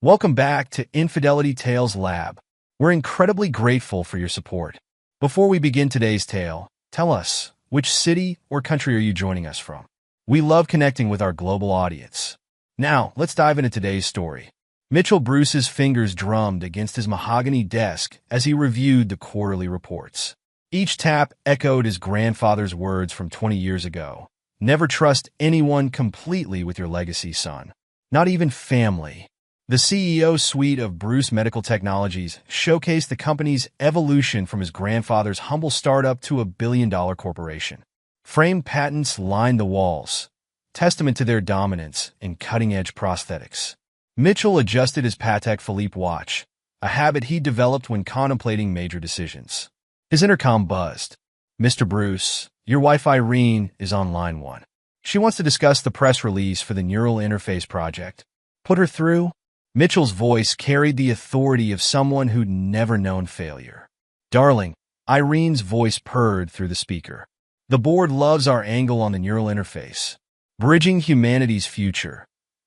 Welcome back to Infidelity Tales Lab. We're incredibly grateful for your support. Before we begin today's tale, tell us, which city or country are you joining us from? We love connecting with our global audience. Now, let's dive into today's story. Mitchell Bruce's fingers drummed against his mahogany desk as he reviewed the quarterly reports. Each tap echoed his grandfather's words from 20 years ago. Never trust anyone completely with your legacy, son. Not even family. The CEO suite of Bruce Medical Technologies showcased the company's evolution from his grandfather's humble startup to a billion-dollar corporation. Framed patents lined the walls, testament to their dominance in cutting-edge prosthetics. Mitchell adjusted his Patek Philippe watch, a habit he developed when contemplating major decisions. His intercom buzzed. "Mr. Bruce, your wife Irene is on line 1. She wants to discuss the press release for the neural interface project. Put her through." Mitchell's voice carried the authority of someone who'd never known failure. "Darling," Irene's voice purred through the speaker. "The board loves our angle on the neural interface. Bridging humanity's future.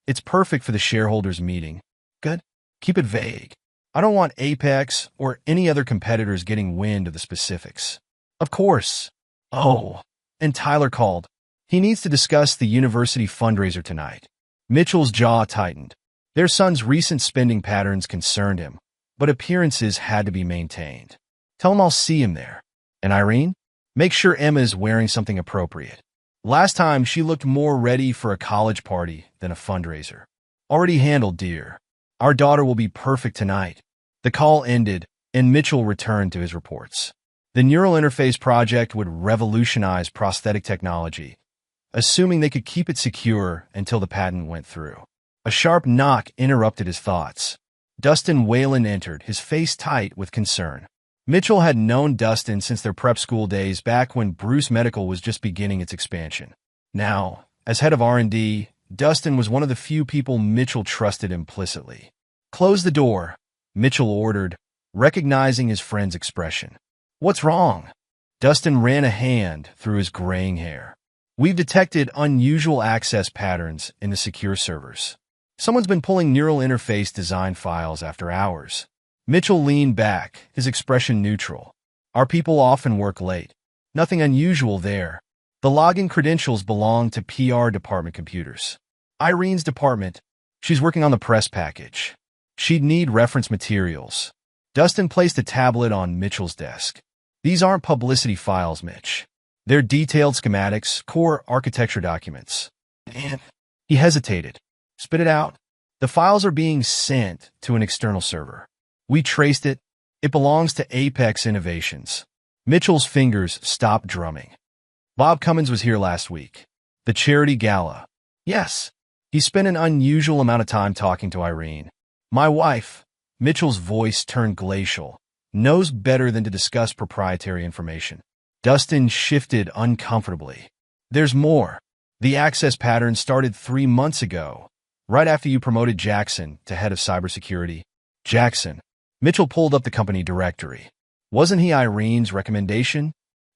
It's perfect for the shareholders' meeting." "Good. Keep it vague. I don't want Apex or any other competitors getting wind of the specifics." "Of course." "Oh." And Tyler called. "He needs to discuss the university fundraiser tonight." Mitchell's jaw tightened. Their son's recent spending patterns concerned him, but appearances had to be maintained. "Tell him I'll see him there." "And Irene? Make sure Emma's wearing something appropriate. Last time she looked more ready for a college party than a fundraiser." "Already handled, dear. Our daughter will be perfect tonight." The call ended, and Mitchell returned to his reports. The neural interface project would revolutionize prosthetic technology, assuming they could keep it secure until the patent went through. A sharp knock interrupted his thoughts. Dustin Whalen entered, his face tight with concern. Mitchell had known Dustin since their prep school days back when Bruce Medical was just beginning its expansion. Now, as head of R&D, Dustin was one of the few people Mitchell trusted implicitly. "Close the door," Mitchell ordered, recognizing his friend's expression. "What's wrong?" Dustin ran a hand through his graying hair. "We've detected unusual access patterns in the secure servers. Someone's been pulling neural interface design files after hours." Mitchell leaned back, his expression neutral. "Our people often work late. Nothing unusual there. The login credentials belong to PR department computers." "Irene's department. She's working on the press package. She'd need reference materials." Dustin placed a tablet on Mitchell's desk. "These aren't publicity files, Mitch. They're detailed schematics, core architecture documents." And he hesitated. "Spit it out." "The files are being sent to an external server. We traced it. It belongs to Apex Innovations." Mitchell's fingers stopped drumming. "Bob Cummins was here last week. The charity gala." "Yes." "He spent an unusual amount of time talking to Irene. My wife." Mitchell's voice turned glacial. "Knows better than to discuss proprietary information." Dustin shifted uncomfortably. "There's more. The access pattern started 3 months ago, right after you promoted Jackson to head of cybersecurity." "Jackson?" Mitchell pulled up the company directory. "Wasn't he Irene's recommendation?"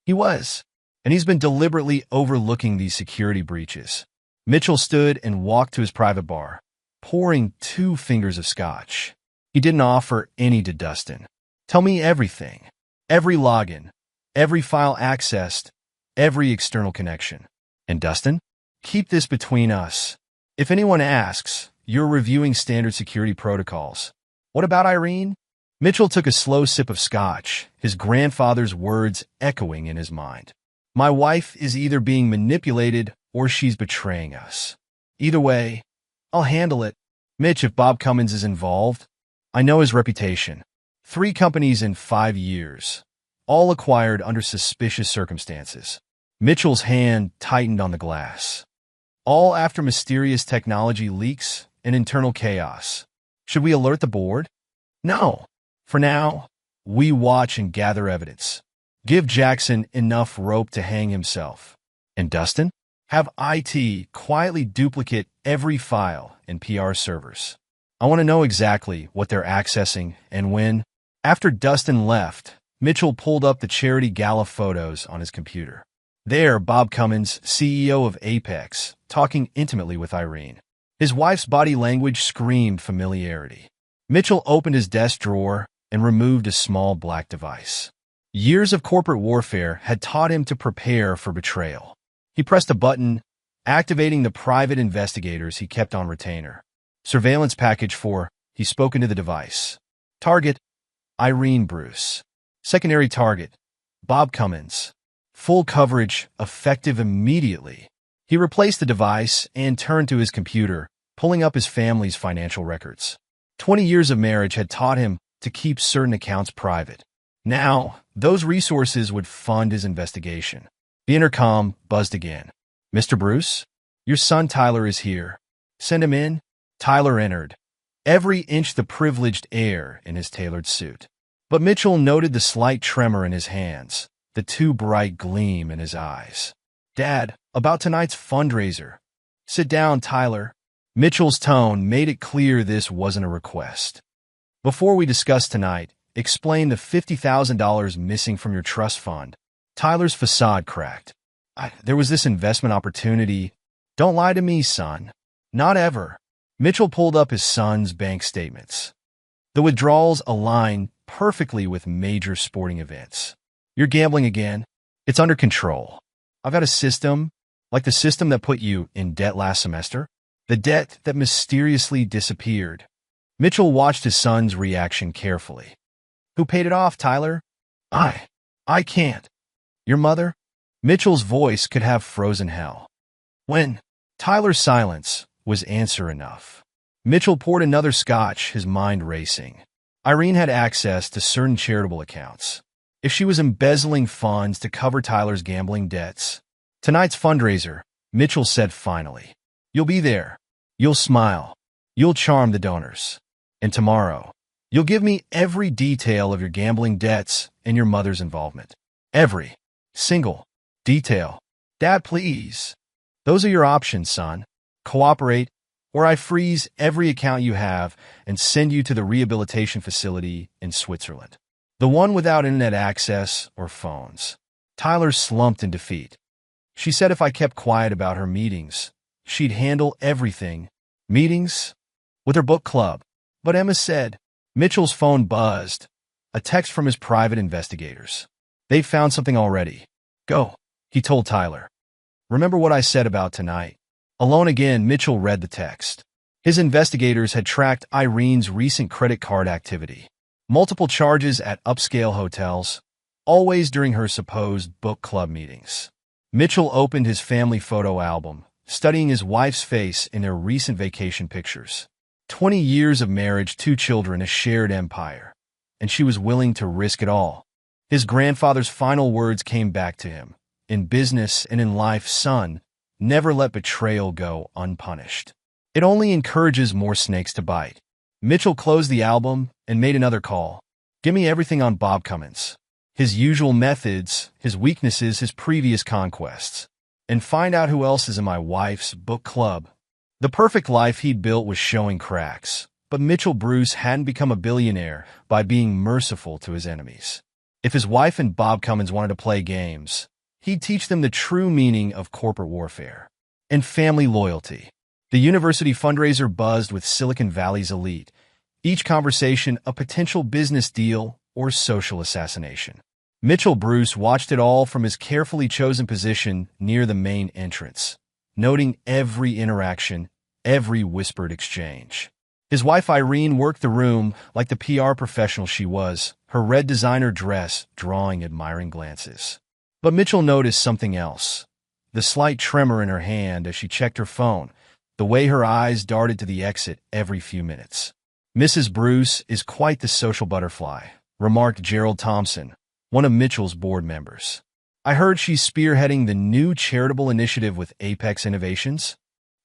"He was. And he's been deliberately overlooking these security breaches." Mitchell stood and walked to his private bar, pouring 2 fingers of scotch. He didn't offer any to Dustin. "Tell me everything. Every login. Every file accessed. Every external connection." "And Dustin? Keep this between us. If anyone asks, you're reviewing standard security protocols." "What about Irene?" Mitchell took a slow sip of scotch, his grandfather's words echoing in his mind. "My wife is either being manipulated or she's betraying us. Either way, I'll handle it." "Mitch, if Bob Cummins is involved, I know his reputation. 3 companies in 5 years, all acquired under suspicious circumstances." Mitchell's hand tightened on the glass. "All after mysterious technology leaks and internal chaos. Should we alert the board?" "No. For now, we watch and gather evidence. Give Jackson enough rope to hang himself." "And Dustin?" "Have IT quietly duplicate every file in PR servers. I want to know exactly what they're accessing and when." After Dustin left, Mitchell pulled up the charity gala photos on his computer. There, Bob Cummins, CEO of Apex, talking intimately with Irene. His wife's body language screamed familiarity. Mitchell opened his desk drawer and removed a small black device. Years of corporate warfare had taught him to prepare for betrayal. He pressed a button, activating the private investigators he kept on retainer. Surveillance package 4, he spoke into the device. Target, Irene Bruce. Secondary target, Bob Cummins. Full coverage, effective immediately. He replaced the device and turned to his computer, pulling up his family's financial records. 20 years of marriage had taught him to keep certain accounts private. Now, those resources would fund his investigation. The intercom buzzed again. Mr. Bruce, your son Tyler is here. Send him in. Tyler entered, every inch the privileged air in his tailored suit. But Mitchell noted the slight tremor in his hands, the too bright gleam in his eyes. Dad, about tonight's fundraiser. Sit down, Tyler. Mitchell's tone made it clear this wasn't a request. Before we discuss tonight, explain the $50,000 missing from your trust fund. Tyler's facade cracked. There was this investment opportunity. Don't lie to me, son. Not ever. Mitchell pulled up his son's bank statements. The withdrawals align perfectly with major sporting events. You're gambling again. It's under control. I've got a system, like the system that put you in debt last semester. The debt that mysteriously disappeared. Mitchell watched his son's reaction carefully. Who paid it off, Tyler? I can't. Your mother? Mitchell's voice could have frozen hell. When? Tyler's silence was answer enough. Mitchell poured another scotch, his mind racing. Irene had access to certain charitable accounts. If she was embezzling funds to cover Tyler's gambling debts. Tonight's fundraiser, Mitchell said finally. You'll be there. You'll smile. You'll charm the donors. And tomorrow, you'll give me every detail of your gambling debts and your mother's involvement. Every single detail. Dad, please. Those are your options, son. Cooperate, or I freeze every account you have and send you to the rehabilitation facility in Switzerland. The one without internet access or phones. Tyler slumped in defeat. She said if I kept quiet about her meetings, she'd handle everything. Meetings? With her book club. But Emma said. Mitchell's phone buzzed. A text from his private investigators. They've found something already. Go, he told Tyler. Remember what I said about tonight. Alone again, Mitchell read the text. His investigators had tracked Irene's recent credit card activity. Multiple charges at upscale hotels, always during her supposed book club meetings. Mitchell opened his family photo album, studying his wife's face in their recent vacation pictures. 20 years of marriage, 2 children, a shared empire. And she was willing to risk it all. His grandfather's final words came back to him. In business and in life, son, never let betrayal go unpunished. It only encourages more snakes to bite. Mitchell closed the album and made another call. Give me everything on Bob Cummins. His usual methods, his weaknesses, his previous conquests. And find out who else is in my wife's book club. The perfect life he'd built was showing cracks, but Mitchell Bruce hadn't become a billionaire by being merciful to his enemies. If his wife and Bob Cummins wanted to play games, he'd teach them the true meaning of corporate warfare and family loyalty. The university fundraiser buzzed with Silicon Valley's elite, each conversation a potential business deal or social assassination. Mitchell Bruce watched it all from his carefully chosen position near the main entrance, noting every interaction, every whispered exchange. His wife Irene worked the room like the PR professional she was, her red designer dress drawing admiring glances. But Mitchell noticed something else. The slight tremor in her hand as she checked her phone, the way her eyes darted to the exit every few minutes. Mrs. Bruce is quite the social butterfly, remarked Gerald Thompson, one of Mitchell's board members. I heard she's spearheading the new charitable initiative with Apex Innovations.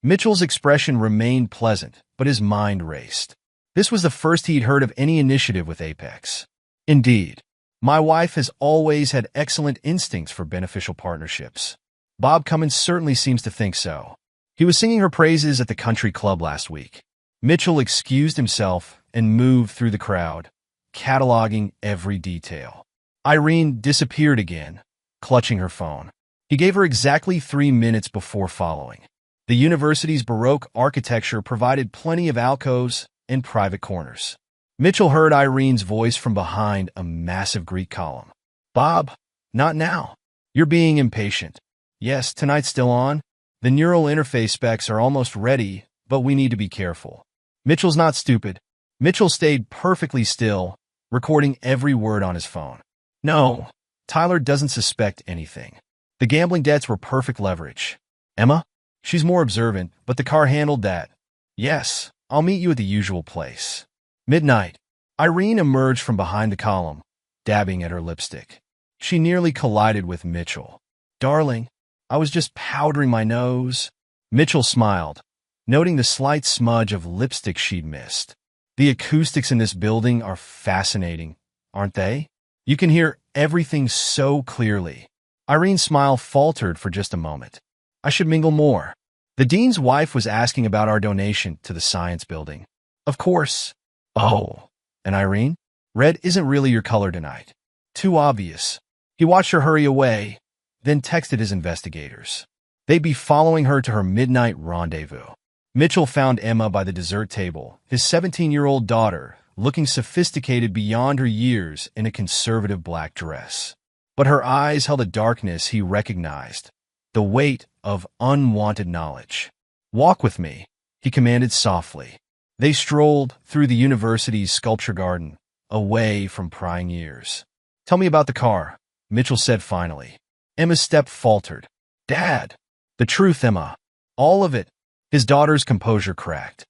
Mitchell's expression remained pleasant, but his mind raced. This was the first he'd heard of any initiative with Apex. Indeed, my wife has always had excellent instincts for beneficial partnerships. Bob Cummins certainly seems to think so. He was singing her praises at the country club last week. Mitchell excused himself and moved through the crowd, cataloging every detail. Irene disappeared again, clutching her phone. He gave her exactly 3 minutes before following. The university's Baroque architecture provided plenty of alcoves and private corners. Mitchell heard Irene's voice from behind a massive Greek column. "Bob, not now. You're being impatient. Yes, tonight's still on. The neural interface specs are almost ready, but we need to be careful." Mitchell's not stupid. Mitchell stayed perfectly still, recording every word on his phone. No, Tyler doesn't suspect anything. The gambling debts were perfect leverage. Emma? She's more observant, but the car handled that. Yes, I'll meet you at the usual place. Midnight. Irene emerged from behind the column, dabbing at her lipstick. She nearly collided with Mitchell. "Darling, I was just powdering my nose." Mitchell smiled, noting the slight smudge of lipstick she'd missed. The acoustics in this building are fascinating, aren't they? You can hear everything so clearly. Irene's smile faltered for just a moment. "I should mingle more." The dean's wife was asking about our donation to the science building. "Of course." "Oh, and Irene? Red isn't really your color tonight." "Too obvious." He watched her hurry away, then texted his investigators. They'd be following her to her midnight rendezvous. Mitchell found Emma by the dessert table, his 17-year-old daughter, looking sophisticated beyond her years in a conservative black dress. But her eyes held a darkness he recognized, the weight of unwanted knowledge. "Walk with me," he commanded softly. They strolled through the university's sculpture garden, away from prying ears. "Tell me about the car," Mitchell said finally. Emma's step faltered. "Dad." "The truth, Emma. All of it." His daughter's composure cracked.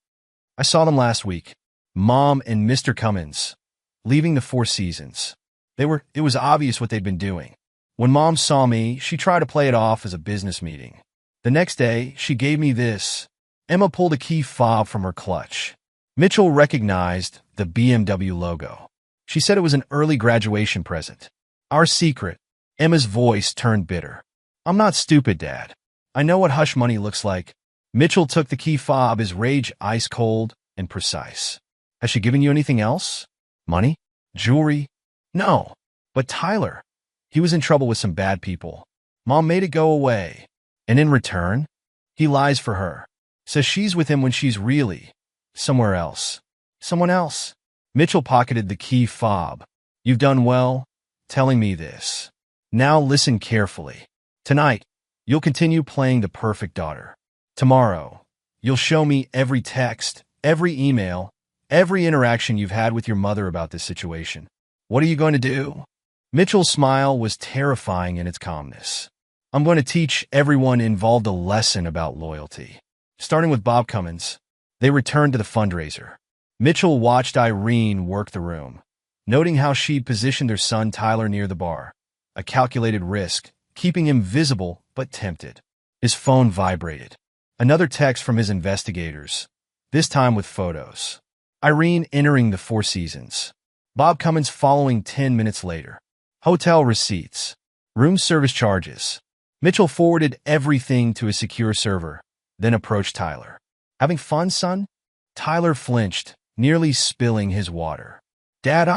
"I saw them last week. Mom and Mr. Cummins, leaving the Four Seasons. It was obvious what they'd been doing. When Mom saw me, she tried to play it off as a business meeting. The next day, she gave me this." Emma pulled a key fob from her clutch. Mitchell recognized the BMW logo. She said it was an early graduation present. "Our secret." Emma's voice turned bitter. "I'm not stupid, Dad. I know what hush money looks like." Mitchell took the key fob, his rage ice cold and precise. "Has she given you anything else? Money? Jewelry?" "No. But Tyler, he was in trouble with some bad people. Mom made it go away. And in return, he lies for her. Says she's with him when she's really somewhere else." "Someone else?" Mitchell pocketed the key fob. "You've done well telling me this. Now listen carefully. Tonight, you'll continue playing the perfect daughter. Tomorrow, you'll show me every text, every email, every interaction you've had with your mother about this situation. What are you going to do?" Mitchell's smile was terrifying in its calmness. "I'm going to teach everyone involved a lesson about loyalty." Starting with Bob Cummins, they returned to the fundraiser. Mitchell watched Irene work the room, noting how she'd positioned their son Tyler near the bar. A calculated risk, keeping him visible but tempted. His phone vibrated. Another text from his investigators, this time with photos. Irene entering the Four Seasons. Bob Cummins following 10 minutes later. Hotel receipts. Room service charges. Mitchell forwarded everything to a secure server, then approached Tyler. "Having fun, son?" Tyler flinched, nearly spilling his water. "Dad,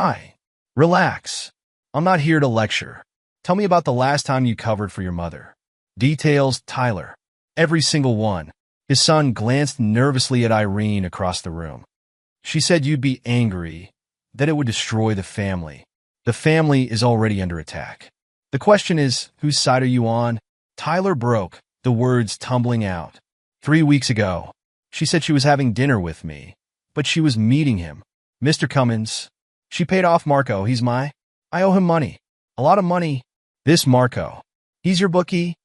Relax. I'm not here to lecture. Tell me about the last time you covered for your mother." "Details, Tyler. Every single one." His son glanced nervously at Irene across the room. "She said you'd be angry, that it would destroy the family. The family is already under attack. The question is, whose side are you on?" Tyler broke, the words tumbling out. 3 weeks ago, she said she was having dinner with me, but she was meeting him. Mr. Cummins. She paid off Marco. I owe him money. A lot of money. This Marco. He's your bookie?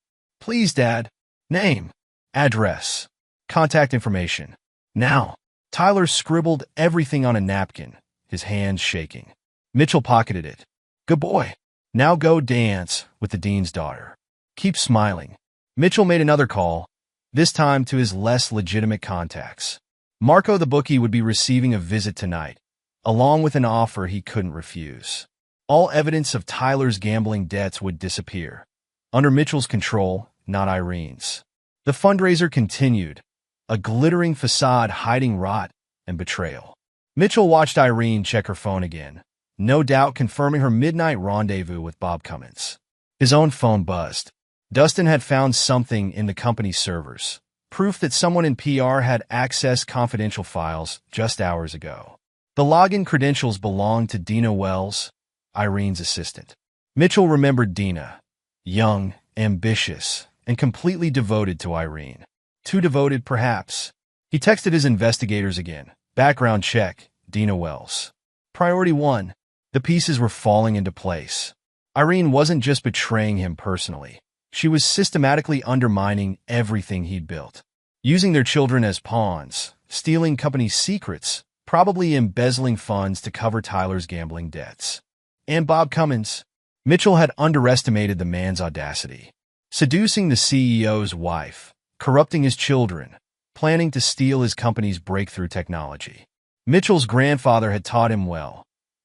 Please, Dad. Name. Address. Contact information. Now. Tyler scribbled everything on a napkin, his hands shaking. Mitchell pocketed it. "Good boy. Now go dance with the dean's daughter. Keep smiling." Mitchell made another call, this time to his less legitimate contacts. Marco the bookie would be receiving a visit tonight, along with an offer he couldn't refuse. All evidence of Tyler's gambling debts would disappear, under Mitchell's control, not Irene's. The fundraiser continued, a glittering facade hiding rot and betrayal. Mitchell watched Irene check her phone again, no doubt confirming her midnight rendezvous with Bob Cummins. His own phone buzzed. Dustin had found something in the company's servers, proof that someone in PR had accessed confidential files just hours ago. The login credentials belonged to Dina Wells, Irene's assistant. Mitchell remembered Dina, young, ambitious, and completely devoted to Irene. Too devoted, perhaps. He texted his investigators again. Background check, Dina Wells. Priority 1. The pieces were falling into place. Irene wasn't just betraying him personally. She was systematically undermining everything he'd built. Using their children as pawns, stealing company secrets, probably embezzling funds to cover Tyler's gambling debts. And Bob Cummins. Mitchell had underestimated the man's audacity. Seducing the CEO's wife, corrupting his children, planning to steal his company's breakthrough technology. Mitchell's grandfather had taught him well.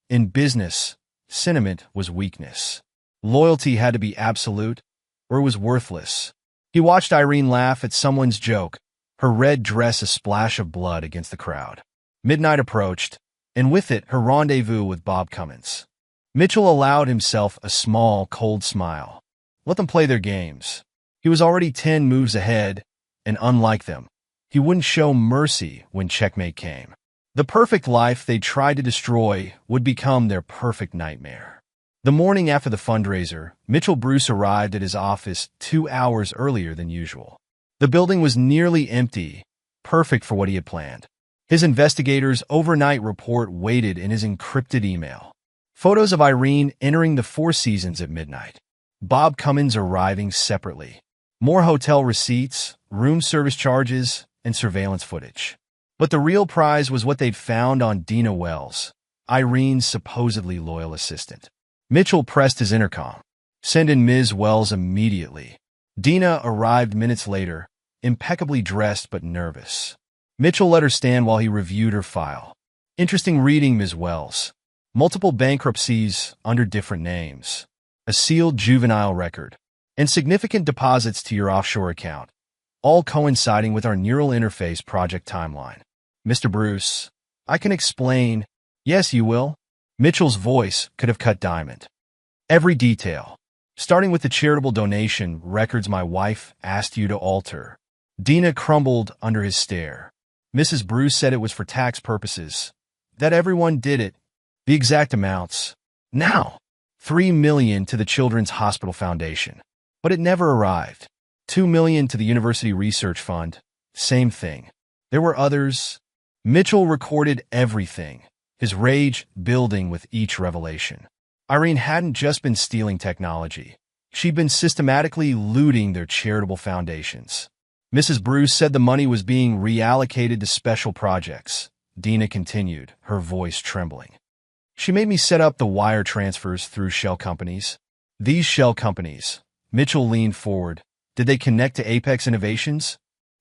In business, sentiment was weakness. Loyalty had to be absolute, or it was worthless. He watched Irene laugh at someone's joke, her red dress a splash of blood against the crowd. Midnight approached, and with it her rendezvous with Bob Cummins. Mitchell allowed himself a small, cold smile. Let them play their games. He was already 10 moves ahead, and unlike them, he wouldn't show mercy when checkmate came. The perfect life they tried to destroy would become their perfect nightmare. The morning after the fundraiser, Mitchell Bruce arrived at his office 2 hours earlier than usual. The building was nearly empty, perfect for what he had planned. His investigators' overnight report waited in his encrypted email. Photos of Irene entering the Four Seasons at midnight. Bob Cummins arriving separately. More hotel receipts, room service charges, and surveillance footage. But the real prize was what they'd found on Dina Wells, Irene's supposedly loyal assistant. Mitchell pressed his intercom. Send in Ms. Wells immediately. Dina arrived minutes later, impeccably dressed but nervous. Mitchell let her stand while he reviewed her file. Interesting reading, Ms. Wells. Multiple bankruptcies under different names. A sealed juvenile record. And significant deposits to your offshore account. All coinciding with our neural interface project timeline. Mr. Bruce, I can explain. Yes, you will. Mitchell's voice could have cut diamond. Every detail. Starting with the charitable donation records my wife asked you to alter. Dina crumbled under his stare. Mrs. Bruce said it was for tax purposes. That everyone did it. The exact amounts. Now, $3 million to the Children's Hospital Foundation. But it never arrived. $2 million to the University Research Fund. Same thing. There were others. Mitchell recorded everything, his rage building with each revelation. Irene hadn't just been stealing technology. She'd been systematically looting their charitable foundations. Mrs. Bruce said the money was being reallocated to special projects. Dina continued, her voice trembling. She made me set up the wire transfers through shell companies. These shell companies. Mitchell leaned forward. Did they connect to Apex Innovations?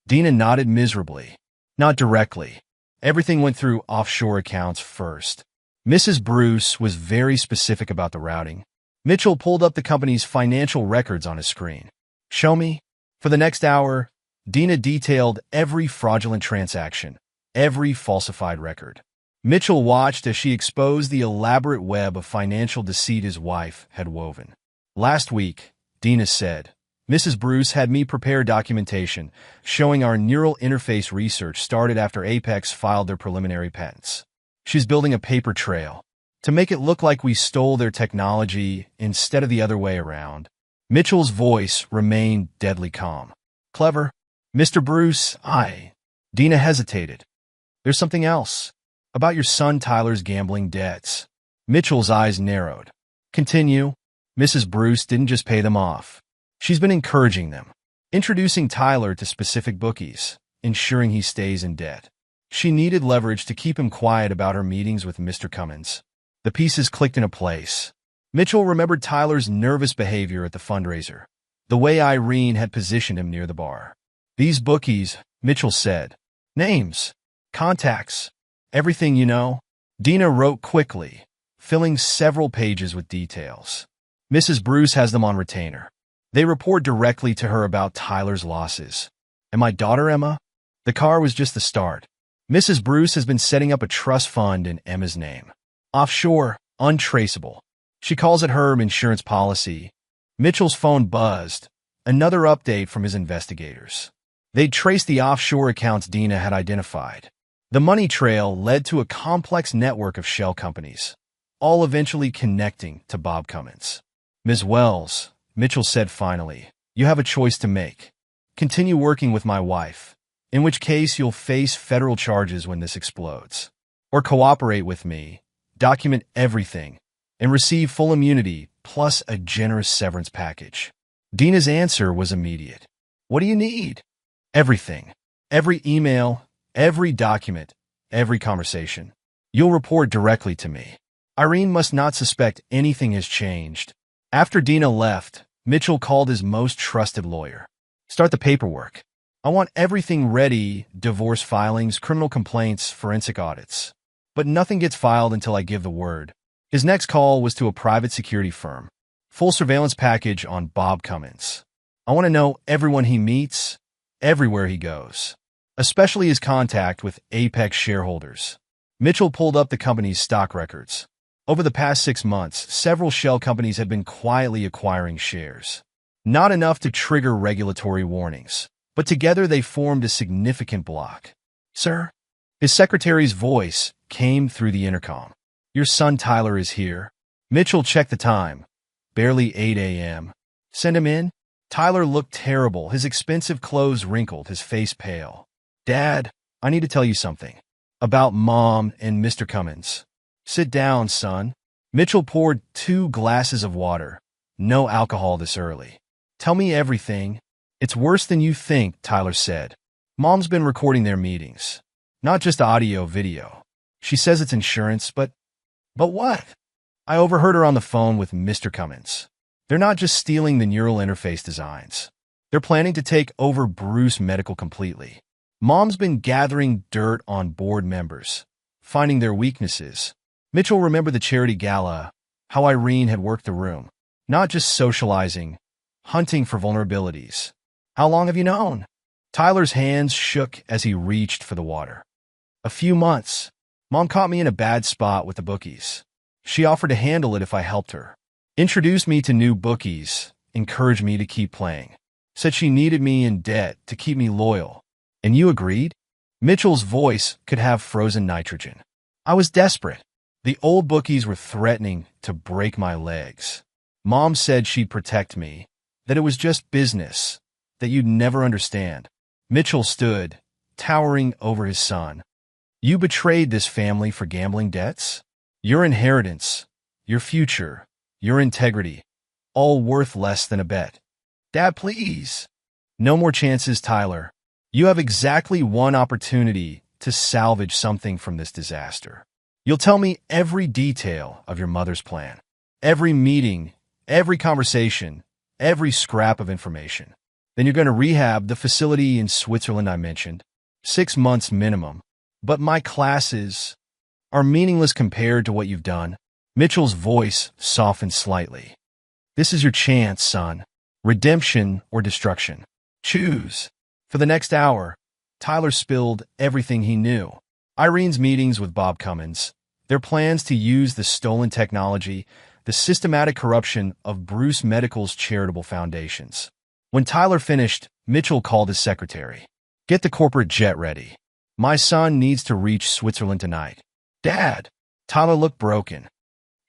Dina nodded miserably. Not directly. Everything went through offshore accounts first. Mrs. Bruce was very specific about the routing. Mitchell pulled up the company's financial records on his screen. Show me. For the next hour, Dina detailed every fraudulent transaction, every falsified record. Mitchell watched as she exposed the elaborate web of financial deceit his wife had woven. Last week, Dina said, Mrs. Bruce had me prepare documentation showing our neural interface research started after Apex filed their preliminary patents. She's building a paper trail to make it look like we stole their technology instead of the other way around. Mitchell's voice remained deadly calm. Clever. Mr. Bruce, Dina hesitated. There's something else. About your son Tyler's gambling debts. Mitchell's eyes narrowed. Continue. Mrs. Bruce didn't just pay them off. She's been encouraging them, introducing Tyler to specific bookies, ensuring he stays in debt. She needed leverage to keep him quiet about her meetings with Mr. Cummins. The pieces clicked into place. Mitchell remembered Tyler's nervous behavior at the fundraiser, the way Irene had positioned him near the bar. These bookies, Mitchell said. Names. Contacts. Everything you know. Dina wrote quickly, filling several pages with details. Mrs. Bruce has them on retainer. They report directly to her about Tyler's losses. And my daughter, Emma? The car was just the start. Mrs. Bruce has been setting up a trust fund in Emma's name. Offshore, untraceable. She calls it her insurance policy. Mitchell's phone buzzed. Another update from his investigators. They'd traced the offshore accounts Dina had identified. The money trail led to a complex network of shell companies, all eventually connecting to Bob Cummins. "Ms. Wells," Mitchell said finally, "you have a choice to make. Continue working with my wife, in which case you'll face federal charges when this explodes. Or cooperate with me, document everything, and receive full immunity plus a generous severance package." Dina's answer was immediate. "What do you need?" "Everything. Every email, every document, every conversation. You'll report directly to me. Irene must not suspect anything has changed." After Dina left, Mitchell called his most trusted lawyer. "Start the paperwork. I want everything ready: divorce filings, criminal complaints, forensic audits. But nothing gets filed until I give the word." His next call was to a private security firm. "Full surveillance package on Bob Cummins. I want to know everyone he meets, everywhere he goes, especially his contact with Apex shareholders." Mitchell pulled up the company's stock records. Over the past 6 months, several shell companies had been quietly acquiring shares. Not enough to trigger regulatory warnings, but together they formed a significant block. "Sir?" His secretary's voice came through the intercom. "Your son Tyler is here." Mitchell checked the time. Barely 8 a.m. "Send him in." Tyler looked terrible, his expensive clothes wrinkled, his face pale. "Dad, I need to tell you something. About Mom and Mr. Cummins." "Sit down, son." Mitchell poured 2 glasses of water. "No alcohol this early. Tell me everything." "It's worse than you think," Tyler said. "Mom's been recording their meetings. Not just audio, video. She says it's insurance, but what?" "I overheard her on the phone with Mr. Cummins. They're not just stealing the neural interface designs. They're planning to take over Bruce Medical completely. Mom's been gathering dirt on board members, finding their weaknesses." Mitchell remembered the charity gala, how Irene had worked the room. Not just socializing, hunting for vulnerabilities. "How long have you known?" Tyler's hands shook as he reached for the water. "A few months. Mom caught me in a bad spot with the bookies. She offered to handle it if I helped her. Introduced me to new bookies, encouraged me to keep playing. Said she needed me in debt to keep me loyal. And you agreed?" Mitchell's voice could have frozen nitrogen. "I was desperate. The old bookies were threatening to break my legs. Mom said she'd protect me, that it was just business, that you'd never understand." Mitchell stood, towering over his son. "You betrayed this family for gambling debts? Your inheritance, your future, your integrity, all worth less than a bet." "Dad, please." "No more chances, Tyler. You have exactly one opportunity to salvage something from this disaster. You'll tell me every detail of your mother's plan. Every meeting, every conversation, every scrap of information. Then you're going to rehab the facility in Switzerland I mentioned. 6 months minimum. But my classes are meaningless compared to what you've done." Mitchell's voice softened slightly. "This is your chance, son. Redemption or destruction. Choose." For the next hour, Tyler spilled everything he knew. Irene's meetings with Bob Cummins, their plans to use the stolen technology, the systematic corruption of Bruce Medical's charitable foundations. When Tyler finished, Mitchell called his secretary. "Get the corporate jet ready. My son needs to reach Switzerland tonight." "Dad." Tyler looked broken.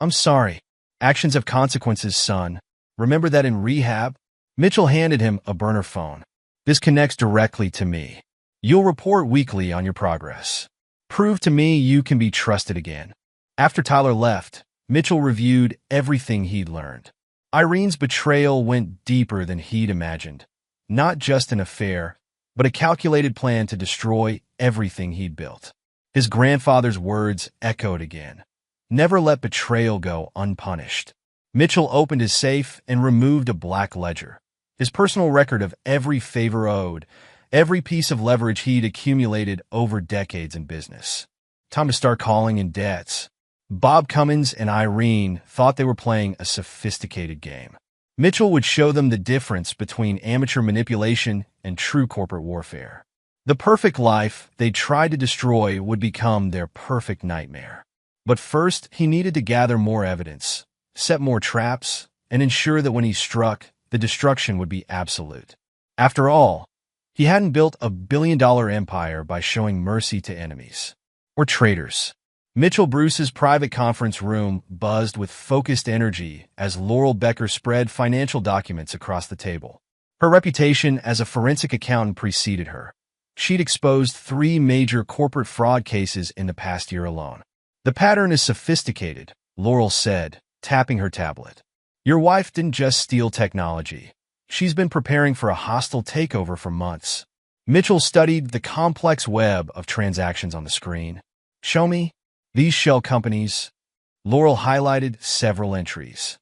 "I'm sorry. Actions have consequences, son. Remember that in rehab?" Mitchell handed him a burner phone. "This connects directly to me. You'll report weekly on your progress. Prove to me you can be trusted again." After Tyler left, Mitchell reviewed everything he'd learned. Irene's betrayal went deeper than he'd imagined. Not just an affair, but a calculated plan to destroy everything he'd built. His grandfather's words echoed again. Never let betrayal go unpunished. Mitchell opened his safe and removed a black ledger. His personal record of every favor owed, every piece of leverage he'd accumulated over decades in business. Time to start calling in debts. Bob Cummins and Irene thought they were playing a sophisticated game. Mitchell would show them the difference between amateur manipulation and true corporate warfare. The perfect life they tried to destroy would become their perfect nightmare. But first, he needed to gather more evidence, set more traps, and ensure that when he struck, the destruction would be absolute. After all, He hadn't built a billion-dollar empire by showing mercy to enemies or traitors. Mitchell Bruce's private conference room buzzed with focused energy as Laurel Becker spread financial documents across the table. Her reputation as a forensic accountant preceded her. She'd exposed 3 major corporate fraud cases in the past year alone. The pattern is sophisticated, Laurel said, tapping her tablet. Your wife didn't just steal technology. She's been preparing for a hostile takeover for months. Mitchell studied the complex web of transactions on the screen. Show me. These shell companies. Laurel highlighted several entries.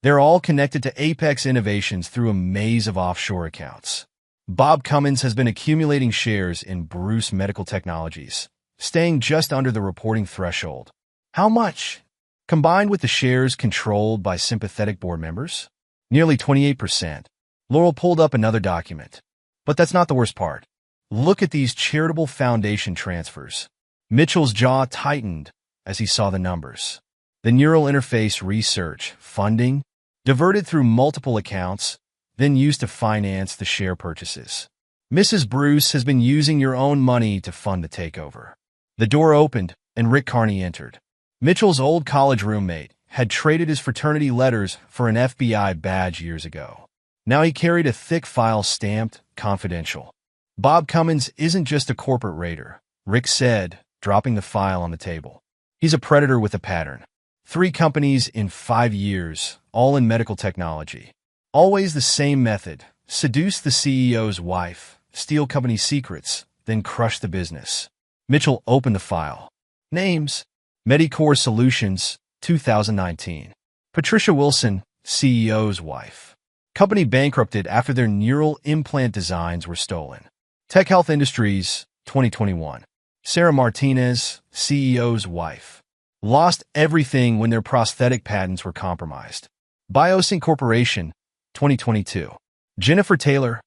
They're all connected to Apex Innovations through a maze of offshore accounts. Bob Cummins has been accumulating shares in Bruce Medical Technologies, staying just under the reporting threshold. How much? Combined with the shares controlled by sympathetic board members? Nearly 28%. Laurel pulled up another document. But that's not the worst part. Look at these charitable foundation transfers. Mitchell's jaw tightened as he saw the numbers. The neural interface research funding, diverted through multiple accounts, then used to finance the share purchases. Mrs. Bruce has been using your own money to fund the takeover. The door opened, and Rick Carney entered. Mitchell's old college roommate had traded his fraternity letters for an FBI badge years ago. Now he carried a thick file stamped confidential. Bob Cummins isn't just a corporate raider, Rick said, dropping the file on the table. He's a predator with a pattern. 3 companies in 5 years, all in medical technology. Always the same method. Seduce the CEO's wife, steal company secrets, then crush the business. Mitchell opened the file. Names: Medicore Solutions, 2019. Patricia Wilson, CEO's wife. Company bankrupted after their neural implant designs were stolen. Tech Health Industries, 2021. Sarah Martinez, CEO's wife. Lost everything when their prosthetic patents were compromised. Biosync Corporation, 2022. Jennifer Taylor,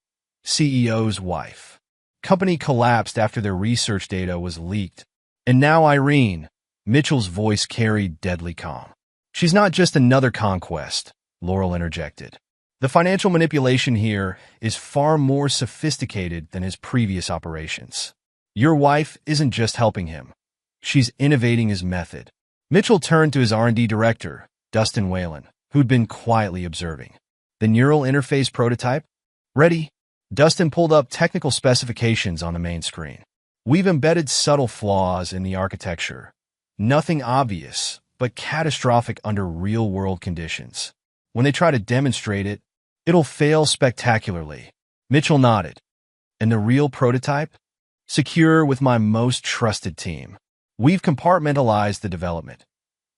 CEO's wife. Company collapsed after their research data was leaked. And now Irene. Mitchell's voice carried deadly calm. She's not just another conquest, Laurel interjected. The financial manipulation here is far more sophisticated than his previous operations. Your wife isn't just helping him. She's innovating his method. Mitchell turned to his R&D director, Dustin Whalen, who'd been quietly observing. The neural interface prototype? Ready? Dustin pulled up technical specifications on the main screen. We've embedded subtle flaws in the architecture. Nothing obvious, but catastrophic under real-world conditions. When they try to demonstrate it, it'll fail spectacularly. Mitchell nodded. And the real prototype? Secure with my most trusted team. We've compartmentalized the development.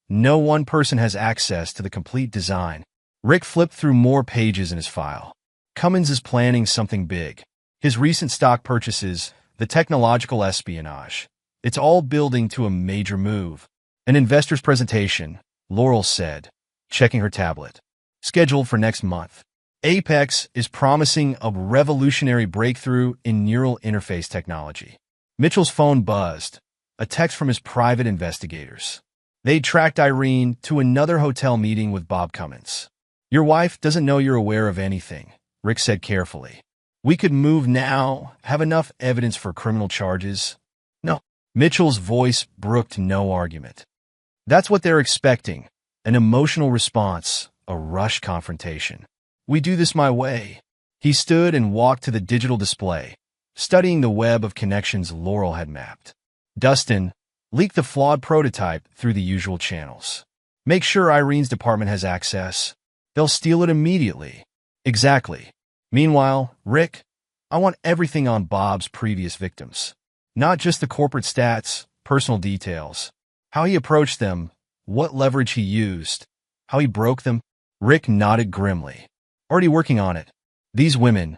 No one person has access to the complete design. Rick flipped through more pages in his file. Cummins is planning something big. His recent stock purchases, the technological espionage. It's all building to a major move. An investor's presentation, Laurel said, checking her tablet. Scheduled for next month. Apex is promising a revolutionary breakthrough in neural interface technology. Mitchell's phone buzzed, a text from his private investigators. They tracked Irene to another hotel meeting with Bob Cummins. Your wife doesn't know you're aware of anything, Rick said carefully. We could move now, have enough evidence for criminal charges. No. Mitchell's voice brooked no argument. That's what they're expecting, an emotional response, a rush confrontation. We do this my way. He stood and walked to the digital display, studying the web of connections Laurel had mapped. Dustin, leak the flawed prototype through the usual channels. Make sure Irene's department has access. They'll steal it immediately. Exactly. Meanwhile, Rick, I want everything on Bob's previous victims. Not just the corporate stats, personal details. How he approached them, what leverage he used, how he broke them. Rick nodded grimly. Already working on it. These women,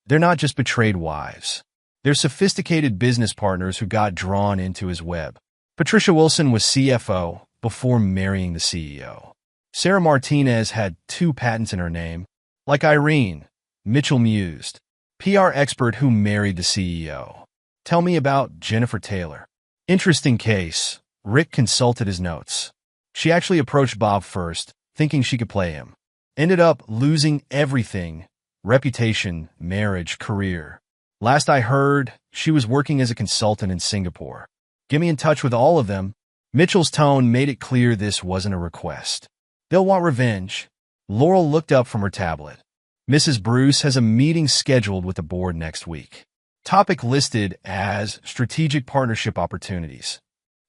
they're not just betrayed wives. They're sophisticated business partners who got drawn into his web. Patricia Wilson was CFO before marrying the CEO. Sarah Martinez had 2 patents in her name. Like Irene, Mitchell mused. PR expert who married the CEO. Tell me about Jennifer Taylor. Interesting case. Rick consulted his notes. She actually approached Bob first, thinking she could play him. Ended up losing everything. Reputation, marriage, career. Last I heard, she was working as a consultant in Singapore. Get me in touch with all of them. Mitchell's tone made it clear this wasn't a request. They'll want revenge. Laurel looked up from her tablet. Mrs. Bruce has a meeting scheduled with the board next week. Topic listed as strategic partnership opportunities.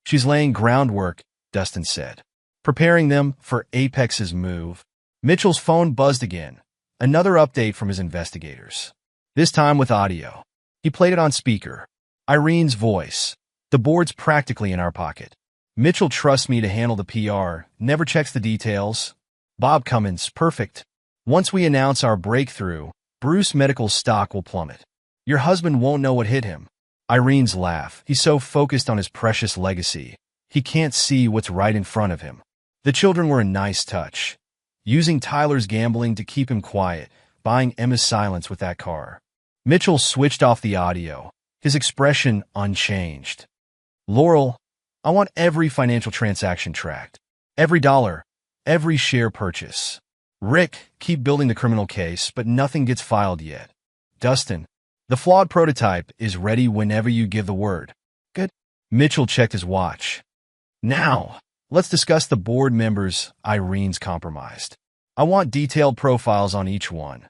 She's laying groundwork, Dustin said, preparing them for Apex's move. Mitchell's phone buzzed again. Another update from his investigators. This time with audio. He played it on speaker. Irene's voice. The board's practically in our pocket. Mitchell trusts me to handle the PR, never checks the details. Bob Cummins, perfect. Once we announce our breakthrough, Bruce Medical's stock will plummet. Your husband won't know what hit him. Irene's laugh. He's so focused on his precious legacy, he can't see what's right in front of him. The children were a nice touch. Using Tyler's gambling to keep him quiet, buying Emma's silence with that car. Mitchell switched off the audio, his expression unchanged. Laurel, I want every financial transaction tracked. Every dollar, every share purchase. Rick, keep building the criminal case, but nothing gets filed yet. Dustin, the flawed prototype is ready whenever you give the word. Good. Mitchell checked his watch. Now, let's discuss the board members Irene's compromised. I want detailed profiles on each one.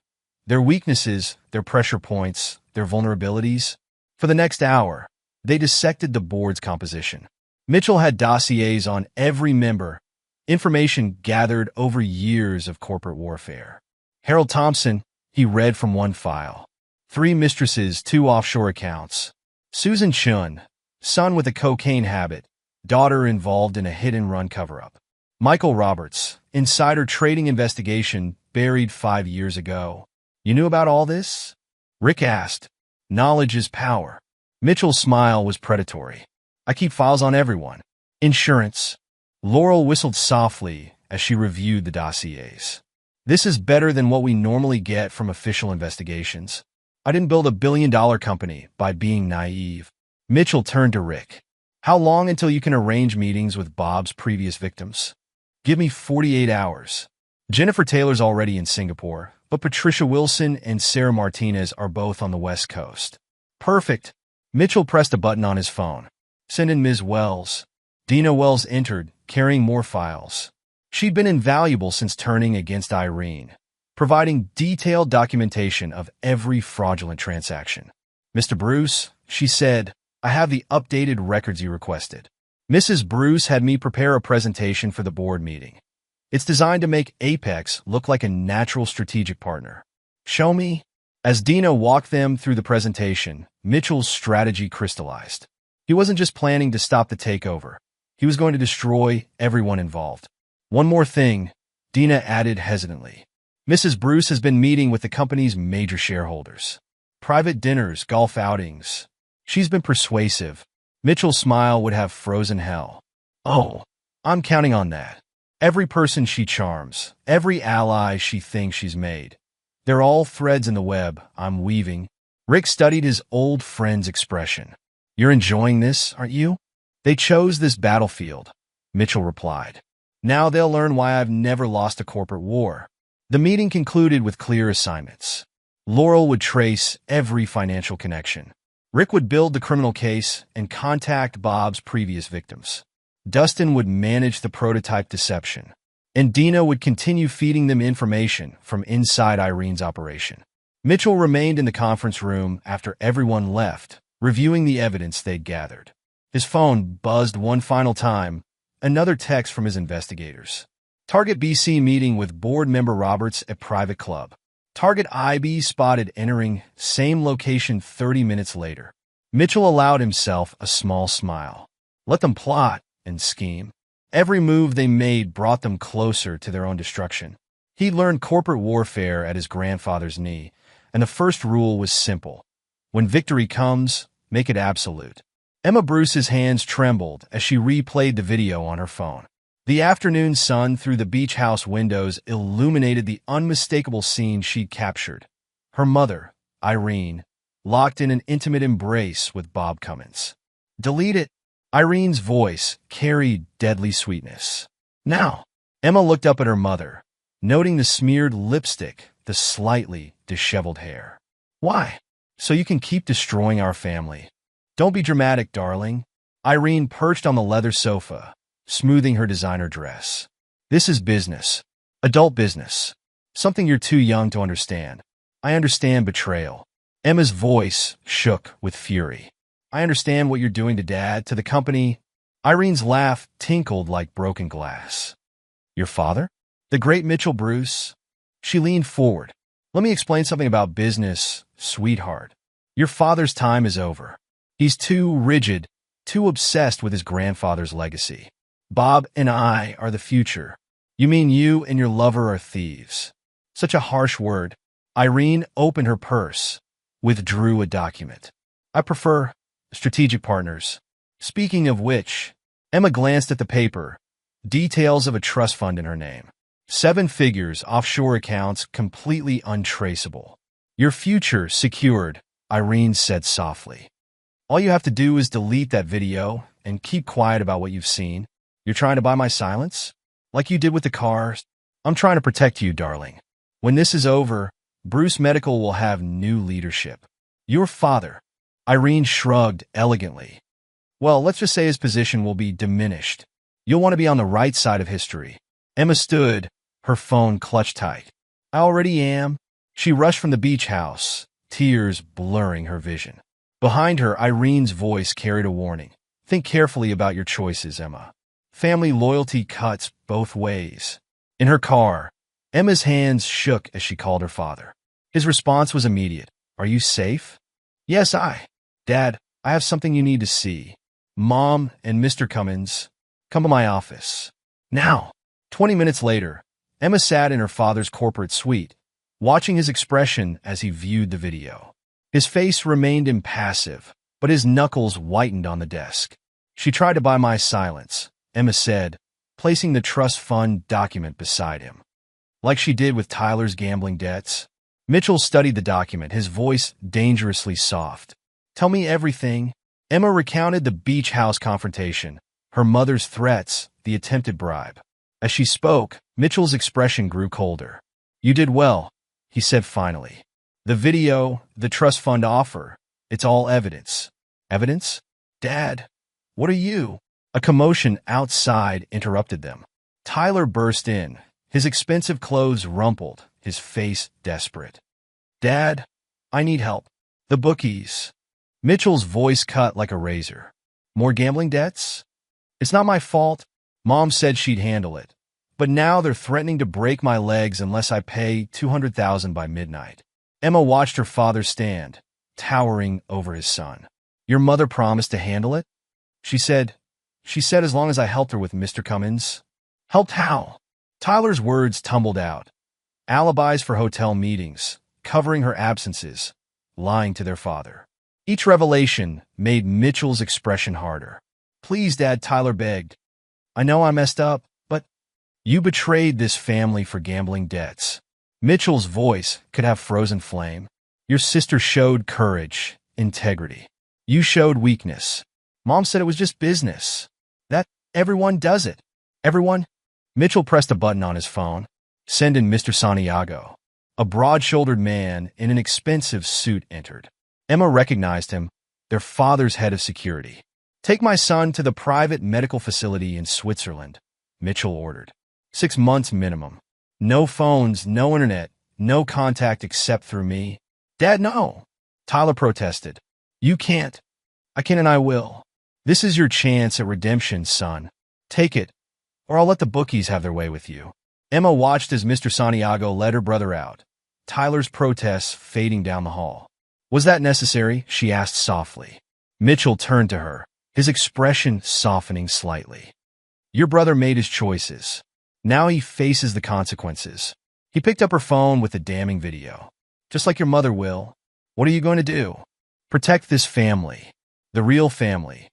Their weaknesses, their pressure points, their vulnerabilities. For the next hour, they dissected the board's composition. Mitchell had dossiers on every member, information gathered over years of corporate warfare. Harold Thompson, he read from one file. 3 mistresses, 2 offshore accounts. Susan Chun, son with a cocaine habit, daughter involved in a hit-and-run cover-up. Michael Roberts, insider trading investigation buried 5 years ago. You knew about all this? Rick asked. Knowledge is power. Mitchell's smile was predatory. I keep files on everyone. Insurance. Laurel whistled softly as she reviewed the dossiers. This is better than what we normally get from official investigations. I didn't build a billion-dollar company by being naive. Mitchell turned to Rick. How long until you can arrange meetings with Bob's previous victims? Give me 48 hours. Jennifer Taylor's already in Singapore, but Patricia Wilson and Sarah Martinez are both on the West Coast. Perfect. Mitchell pressed a button on his phone. Send in Ms. Wells. Dina Wells entered, carrying more files. She'd been invaluable since turning against Irene, providing detailed documentation of every fraudulent transaction. Mr. Bruce, she said, I have the updated records you requested. Mrs. Bruce had me prepare a presentation for the board meeting. It's designed to make Apex look like a natural strategic partner. Show me. As Dina walked them through the presentation, Mitchell's strategy crystallized. He wasn't just planning to stop the takeover. He was going to destroy everyone involved. One more thing, Dina added hesitantly. Mrs. Bruce has been meeting with the company's major shareholders. Private dinners, golf outings. She's been persuasive. Mitchell's smile would have frozen hell. Oh, I'm counting on that. Every person she charms, every ally she thinks she's made. They're all threads in the web I'm weaving. Rick studied his old friend's expression. You're enjoying this, aren't you? They chose this battlefield, Mitchell replied. Now they'll learn why I've never lost a corporate war. The meeting concluded with clear assignments. Laurel would trace every financial connection. Rick would build the criminal case and contact Bob's previous victims. Dustin would manage the prototype deception, and Dina would continue feeding them information from inside Irene's operation. Mitchell remained in the conference room after everyone left, reviewing the evidence they'd gathered. His phone buzzed one final time, another text from his investigators. Target BC meeting with board member Roberts at private club. Target IB spotted entering same location 30 minutes later. Mitchell allowed himself a small smile. Let them plot and scheme. Every move they made brought them closer to their own destruction. He learned corporate warfare at his grandfather's knee, and the first rule was simple. When victory comes, make it absolute. Emma Bruce's hands trembled as she replayed the video on her phone. The afternoon sun through the beach house windows illuminated the unmistakable scene she'd captured. Her mother, Irene, locked in an intimate embrace with Bob Cummins. Delete it. Irene's voice carried deadly sweetness. Now, Emma looked up at her mother, noting the smeared lipstick, the slightly disheveled hair. Why? so you can keep destroying our family. Don't be dramatic, darling. Irene perched on the leather sofa, smoothing her designer dress. This is business. Adult business. Something you're too young to understand. I understand betrayal. Emma's voice shook with fury. I understand what you're doing to Dad, to the company. Irene's laugh tinkled like broken glass. Your father? The great Mitchell Bruce? She leaned forward. Let me explain something about business, sweetheart. Your father's time is over. He's too rigid, too obsessed with his grandfather's legacy. Bob and I are the future. You mean you and your lover are thieves? Such a harsh word. Irene opened her purse, withdrew a document. I prefer strategic partners. Speaking of which, Emma glanced at the paper. Details of a trust fund in her name. 7 figures, offshore accounts, completely untraceable. Your future secured, Irene said softly. All you have to do is delete that video and keep quiet about what you've seen. You're trying to buy my silence? Like you did with the cars? I'm trying to protect you, darling. When this is over, Bruce Medical will have new leadership. Your father. Irene shrugged elegantly. Well, let's just say his position will be diminished. You'll want to be on the right side of history. Emma stood, her phone clutched tight. I already am. She rushed from the beach house, tears blurring her vision. Behind her, Irene's voice carried a warning. Think carefully about your choices, Emma. Family loyalty cuts both ways. In her car, Emma's hands shook as she called her father. His response was immediate. Are you safe? Yes, Dad, I have something you need to see. Mom and Mr. Cummins, come to my office. Now. 20 minutes later, Emma sat in her father's corporate suite, watching his expression as he viewed the video. His face remained impassive, but his knuckles whitened on the desk. She tried to buy my silence, Emma said, placing the trust fund document beside him. Like she did with Tyler's gambling debts. Mitchell studied the document, his voice dangerously soft. Tell me everything. Emma recounted the beach house confrontation, her mother's threats, the attempted bribe. As she spoke, Mitchell's expression grew colder. You did well, he said finally. The video, the trust fund offer, it's all evidence. Evidence? Dad, what are you? A commotion outside interrupted them. Tyler burst in, his expensive clothes rumpled, his face desperate. Dad, I need help. The bookies. Mitchell's voice cut like a razor. More gambling debts? It's not my fault. Mom said she'd handle it. But now they're threatening to break my legs unless I pay $200,000 by midnight. Emma watched her father stand, towering over his son. Your mother promised to handle it? She said as long as I helped her with Mr. Cummins. Helped how? Tyler's words tumbled out. Alibis for hotel meetings, covering her absences, lying to their father. Each revelation made Mitchell's expression harder. Please, Dad, Tyler begged. I know I messed up, but you betrayed this family for gambling debts. Mitchell's voice could have frozen flame. Your sister showed courage, integrity. You showed weakness. Mom said it was just business. That everyone does it. Everyone. Mitchell pressed a button on his phone. Send in Mr. Santiago. A broad-shouldered man in an expensive suit entered. Emma recognized him, their father's head of security. Take my son to the private medical facility in Switzerland, Mitchell ordered. 6 months minimum. No phones, no internet, no contact except through me. Dad, no. Tyler protested. You can't. I can and I will. This is your chance at redemption, son. Take it, or I'll let the bookies have their way with you. Emma watched as Mr. Santiago led her brother out, Tyler's protests fading down the hall. Was that necessary? She asked softly. Mitchell turned to her, his expression softening slightly. Your brother made his choices. Now he faces the consequences. He picked up her phone with the damning video. Just like your mother will. What are you going to do? Protect this family. The real family.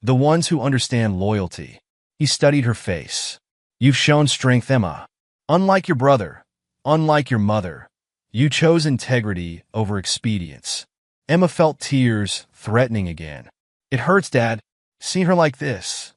The ones who understand loyalty. He studied her face. You've shown strength, Emma. Unlike your brother, unlike your mother, you chose integrity over expedience. Emma felt tears threatening again. It hurts, Dad, seeing her like this.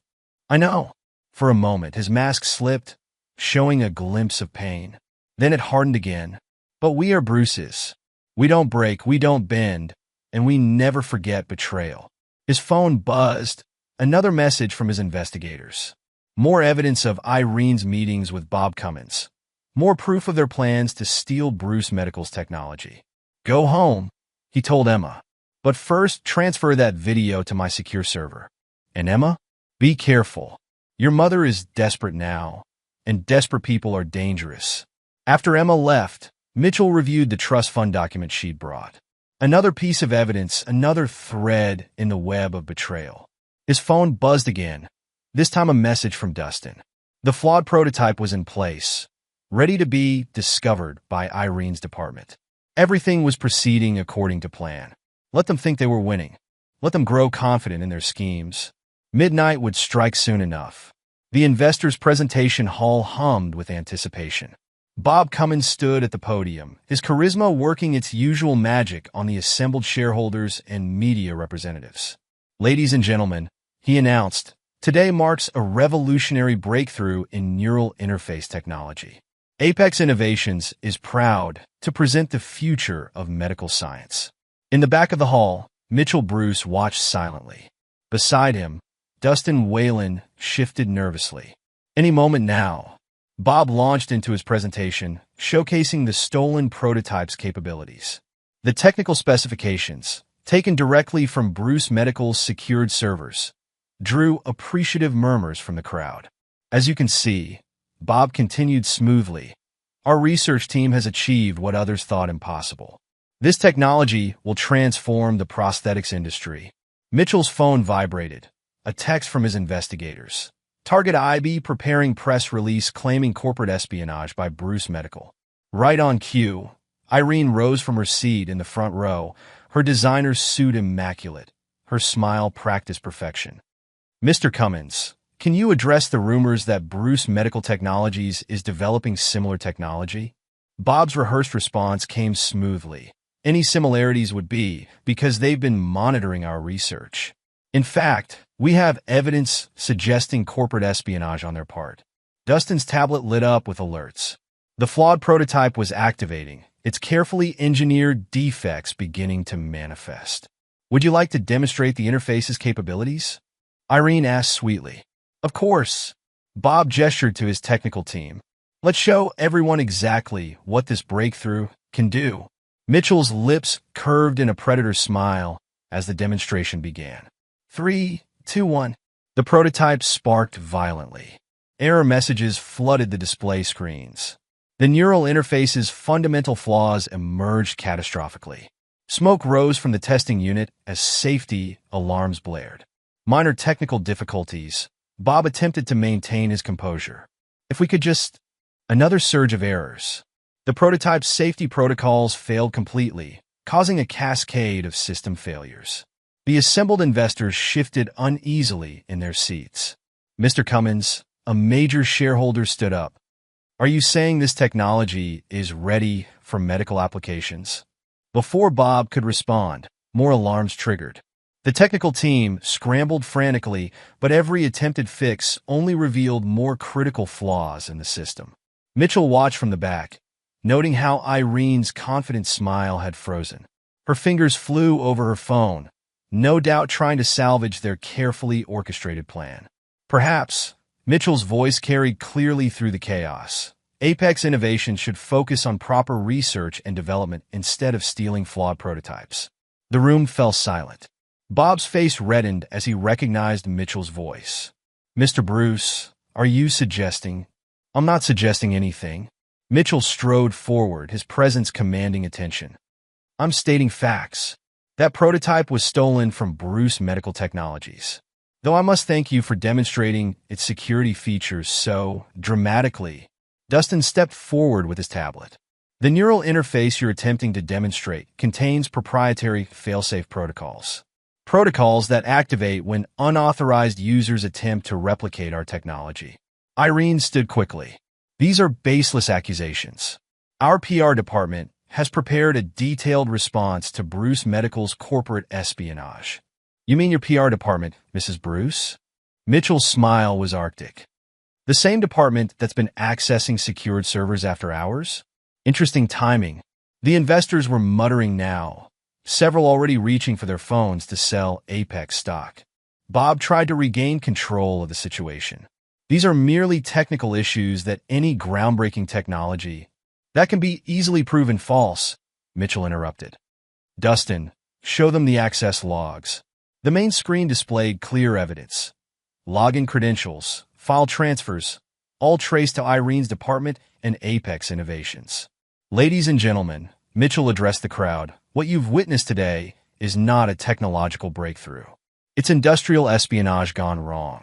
I know. For a moment, his mask slipped, showing a glimpse of pain. Then it hardened again. But we are Bruces. We don't break, we don't bend, And we never forget betrayal. His phone buzzed. Another message from his investigators. More evidence of Irene's meetings with Bob Cummins. More proof of their plans to steal Bruce Medical's technology. Go home, he told Emma. But first, transfer that video to my secure server. And Emma, be careful. Your mother is desperate now, and desperate people are dangerous. After Emma left, Mitchell reviewed the trust fund document she'd brought. Another piece of evidence, another thread in the web of betrayal. His phone buzzed again, this time a message from Dustin. The flawed prototype was in place, ready to be discovered by Irene's department. Everything was proceeding according to plan. Let them think they were winning. Let them grow confident in their schemes. Midnight would strike soon enough. The investors' presentation hall hummed with anticipation. Bob Cummins stood at the podium, his charisma working its usual magic on the assembled shareholders and media representatives. Ladies and gentlemen, he announced, today marks a revolutionary breakthrough in neural interface technology. Apex Innovations is proud to present the future of medical science. In the back of the hall, Mitchell Bruce watched silently. Beside him, Dustin Whalen shifted nervously. Any moment now, Bob launched into his presentation, showcasing the stolen prototype's capabilities. The technical specifications, taken directly from Bruce Medical's secured servers, drew appreciative murmurs from the crowd. As you can see, Bob continued smoothly. Our research team has achieved what others thought impossible. This technology will transform the prosthetics industry. Mitchell's phone vibrated. A text from his investigators. Target IB preparing press release claiming corporate espionage by Bruce Medical. Right on cue, Irene rose from her seat in the front row, her designer's suit immaculate, her smile practiced perfection. Mr. Cummins, can you address the rumors that Bruce Medical Technologies is developing similar technology? Bob's rehearsed response came smoothly. Any similarities would be because they've been monitoring our research. In fact, we have evidence suggesting corporate espionage on their part. Dustin's tablet lit up with alerts. The flawed prototype was activating, its carefully engineered defects beginning to manifest. Would you like to demonstrate the interface's capabilities? Irene asked sweetly. Of course. Bob gestured to his technical team. Let's show everyone exactly what this breakthrough can do. Mitchell's lips curved in a predator smile as the demonstration began. 3, 2, 1. The prototype sparked violently. Error messages flooded the display screens. The neural interface's fundamental flaws emerged catastrophically. Smoke rose from the testing unit as safety alarms blared. Minor technical difficulties. Bob attempted to maintain his composure. If we could just... Another surge of errors. The prototype's safety protocols failed completely, causing a cascade of system failures. The assembled investors shifted uneasily in their seats. Mr. Cummins, a major shareholder, stood up. Are you saying this technology is ready for medical applications? Before Bob could respond, more alarms triggered. The technical team scrambled frantically, but every attempted fix only revealed more critical flaws in the system. Mitchell watched from the back, noting how Irene's confident smile had frozen. Her fingers flew over her phone, no doubt trying to salvage their carefully orchestrated plan. Perhaps, Mitchell's voice carried clearly through the chaos. Apex Innovation should focus on proper research and development instead of stealing flawed prototypes. The room fell silent. Bob's face reddened as he recognized Mitchell's voice. Mr. Bruce, are you suggesting? I'm not suggesting anything. Mitchell strode forward, his presence commanding attention. I'm stating facts. That prototype was stolen from Bruce Medical Technologies. Though I must thank you for demonstrating its security features so dramatically. Dustin stepped forward with his tablet. The neural interface you're attempting to demonstrate contains proprietary failsafe protocols. Protocols that activate when unauthorized users attempt to replicate our technology. Irene stood quickly. These are baseless accusations. Our PR department has prepared a detailed response to Bruce Medical's corporate espionage. You mean your PR department, Mrs. Bruce? Mitchell's smile was arctic. The same department that's been accessing secured servers after hours? Interesting timing. The investors were muttering now, several already reaching for their phones to sell Apex stock. Bob tried to regain control of the situation. These are merely technical issues that any groundbreaking technology that can be easily proven false, Mitchell interrupted. Dustin, show them the access logs. The main screen displayed clear evidence. Login credentials, file transfers, all traced to Irene's department and Apex Innovations. Ladies and gentlemen, Mitchell addressed the crowd, what you've witnessed today is not a technological breakthrough. It's industrial espionage gone wrong.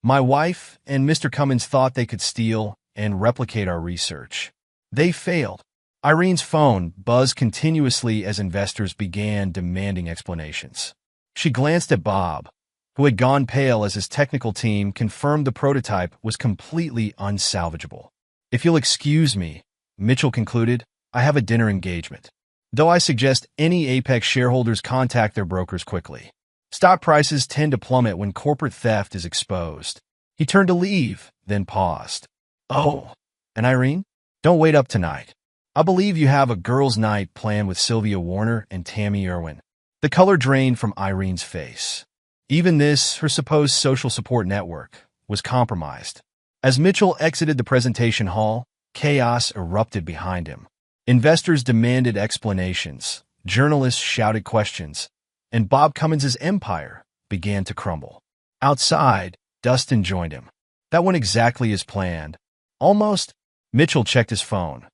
My wife and Mr. Cummins thought they could steal and replicate our research. They failed. Irene's phone buzzed continuously as investors began demanding explanations. She glanced at Bob, who had gone pale as his technical team confirmed the prototype was completely unsalvageable. If you'll excuse me, Mitchell concluded, I have a dinner engagement. Though I suggest any Apex shareholders contact their brokers quickly. Stock prices tend to plummet when corporate theft is exposed. He turned to leave, then paused. Oh, and Irene? Don't wait up tonight. I believe you have a girls' night planned with Sylvia Warner and Tammy Irwin. The color drained from Irene's face. Even this, her supposed social support network, was compromised. As Mitchell exited the presentation hall, chaos erupted behind him. Investors demanded explanations, journalists shouted questions, and Bob Cummins' empire began to crumble. Outside, Dustin joined him. That went exactly as planned. Almost. Mitchell checked his phone.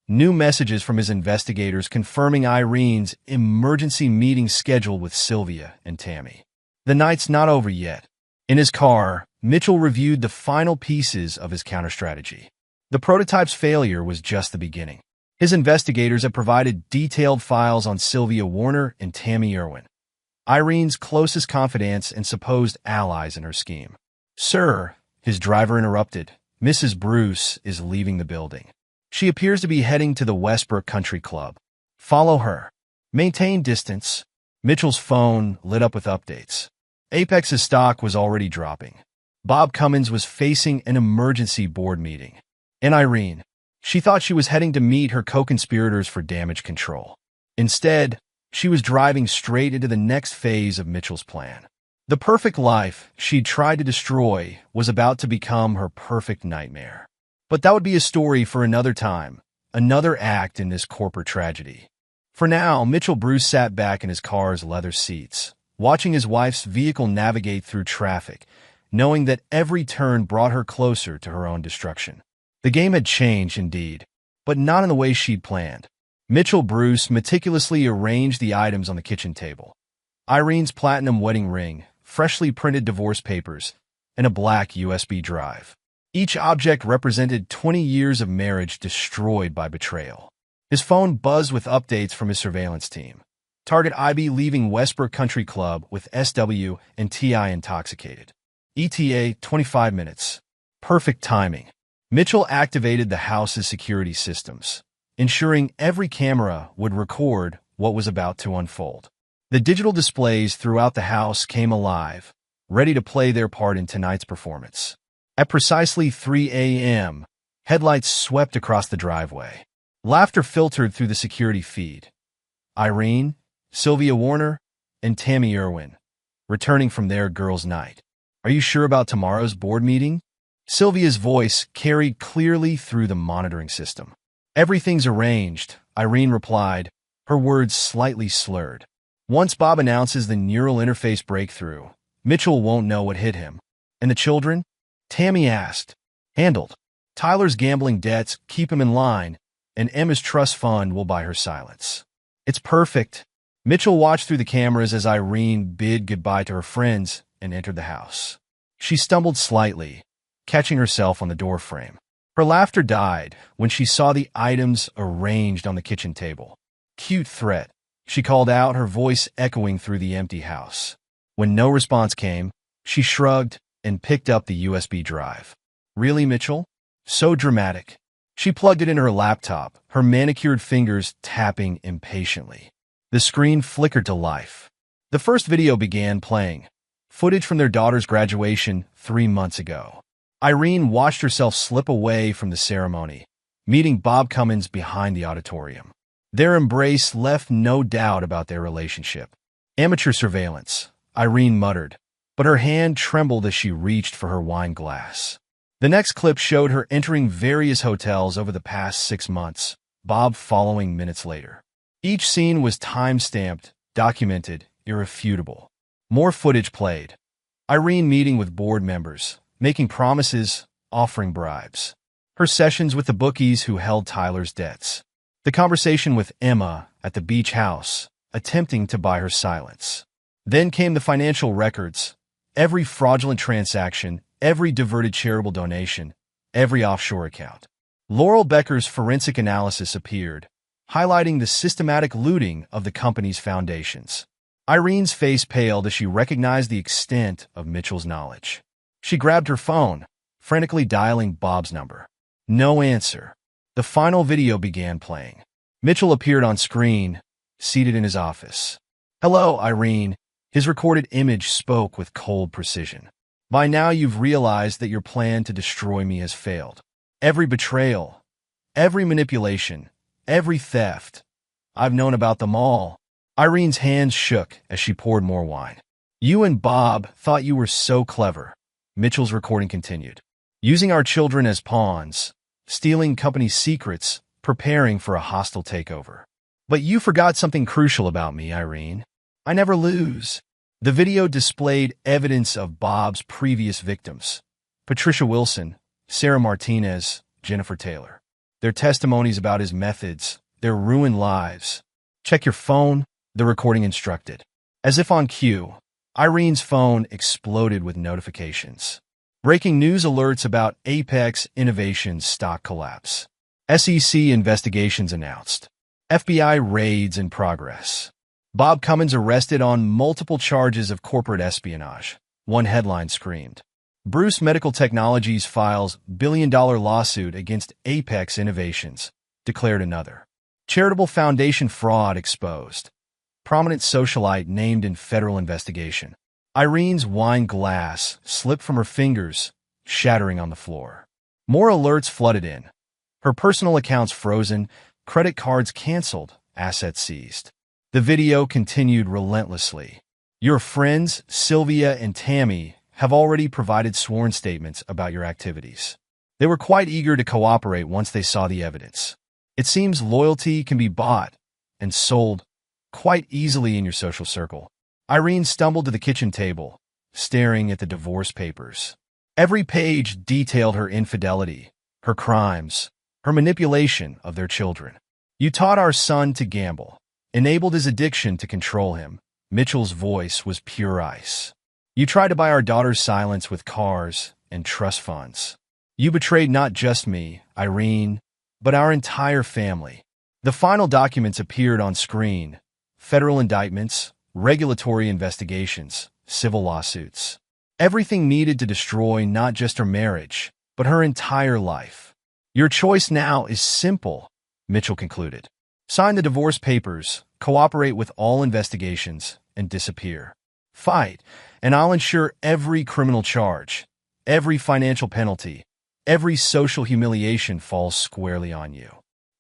New messages from his investigators confirming Irene's emergency meeting scheduled with Sylvia and Tammy. The night's not over yet. In his car, Mitchell reviewed the final pieces of his counter-strategy. The prototype's failure was just the beginning. His investigators had provided detailed files on Sylvia Warner and Tammy Irwin, Irene's closest confidants and supposed allies in her scheme. Sir, his driver interrupted, Mrs. Bruce is leaving the building. She appears to be heading to the Westbrook Country Club. Follow her. Maintain distance. Mitchell's phone lit up with updates. Apex's stock was already dropping. Bob Cummins was facing an emergency board meeting. And Irene, she thought she was heading to meet her co-conspirators for damage control. Instead, she was driving straight into the next phase of Mitchell's plan. The perfect life she'd tried to destroy was about to become her perfect nightmare. But that would be a story for another time, another act in this corporate tragedy. For now, Mitchell Bruce sat back in his car's leather seats, watching his wife's vehicle navigate through traffic, knowing that every turn brought her closer to her own destruction. The game had changed indeed, but not in the way she'd planned. Mitchell Bruce meticulously arranged the items on the kitchen table. Irene's platinum wedding ring, freshly printed divorce papers, and a black USB drive. Each object represented 20 years of marriage destroyed by betrayal. His phone buzzed with updates from his surveillance team. Target IB leaving Westbrook Country Club with SW and TI intoxicated. ETA 25 minutes. Perfect timing. Mitchell activated the house's security systems, ensuring every camera would record what was about to unfold. The digital displays throughout the house came alive, ready to play their part in tonight's performance. At precisely 3 a.m., headlights swept across the driveway. Laughter filtered through the security feed. Irene, Sylvia Warner, and Tammy Irwin, returning from their girls' night. Are you sure about tomorrow's board meeting? Sylvia's voice carried clearly through the monitoring system. Everything's arranged, Irene replied, her words slightly slurred. Once Bob announces the neural interface breakthrough, Mitchell won't know what hit him. And the children? Tammy asked. Handled. Tyler's gambling debts keep him in line, and Emma's trust fund will buy her silence. It's perfect. Mitchell watched through the cameras as Irene bid goodbye to her friends and entered the house. She stumbled slightly, catching herself on the doorframe. Her laughter died when she saw the items arranged on the kitchen table. Cute threat, she called out, her voice echoing through the empty house. When no response came, she shrugged and picked up the USB drive. Really, Mitchell? So dramatic. She plugged it in her laptop, her manicured fingers tapping impatiently. The screen flickered to life. The first video began playing, footage from their daughter's graduation 3 months ago. Irene watched herself slip away from the ceremony, meeting Bob Cummins behind the auditorium. Their embrace left no doubt about their relationship. Amateur surveillance, Irene muttered, but her hand trembled as she reached for her wine glass. The next clip showed her entering various hotels over the past 6 months, Bob following minutes later. Each scene was time-stamped, documented, irrefutable. More footage played. Irene meeting with board members, making promises, offering bribes. Her sessions with the bookies who held Tyler's debts. The conversation with Emma at the beach house, attempting to buy her silence. Then came the financial records. Every fraudulent transaction, every diverted charitable donation, every offshore account. Laurel Becker's forensic analysis appeared, highlighting the systematic looting of the company's foundations. Irene's face paled as she recognized the extent of Mitchell's knowledge. She grabbed her phone, frantically dialing Bob's number. No answer. The final video began playing. Mitchell appeared on screen, seated in his office. "Hello, Irene." His recorded image spoke with cold precision. "By now you've realized that your plan to destroy me has failed. Every betrayal, every manipulation, every theft. I've known about them all." Irene's hands shook as she poured more wine. "You and Bob thought you were so clever," Mitchell's recording continued. "Using our children as pawns, stealing company secrets, preparing for a hostile takeover. But you forgot something crucial about me, Irene. I never lose." The video displayed evidence of Bob's previous victims: Patricia Wilson, Sarah Martinez, Jennifer Taylor. Their testimonies about his methods, their ruined lives. "Check your phone," the recording instructed. As if on cue, Irene's phone exploded with notifications. Breaking news alerts about Apex Innovations stock collapse. SEC investigations announced. FBI raids in progress. Bob Cummins arrested on multiple charges of corporate espionage. One headline screamed. Bruce Medical Technologies files billion-dollar lawsuit against Apex Innovations, declared another. Charitable foundation fraud exposed. Prominent socialite named in federal investigation. Irene's wine glass slipped from her fingers, shattering on the floor. More alerts flooded in. Her personal accounts frozen, credit cards canceled, assets seized. The video continued relentlessly. Your friends, Sylvia and Tammy, have already provided sworn statements about your activities. They were quite eager to cooperate once they saw the evidence. It seems loyalty can be bought and sold quite easily in your social circle. Irene stumbled to the kitchen table, staring at the divorce papers. Every page detailed her infidelity, her crimes, her manipulation of their children. You taught our son to gamble, enabled his addiction to control him. Mitchell's voice was pure ice. You tried to buy our daughter's silence with cars and trust funds. You betrayed not just me, Irene, but our entire family. The final documents appeared on screen. Federal indictments, regulatory investigations, civil lawsuits. Everything needed to destroy not just her marriage, but her entire life. Your choice now is simple, Mitchell concluded. Sign the divorce papers, cooperate with all investigations, and disappear. Fight, and I'll ensure every criminal charge, every financial penalty, every social humiliation falls squarely on you.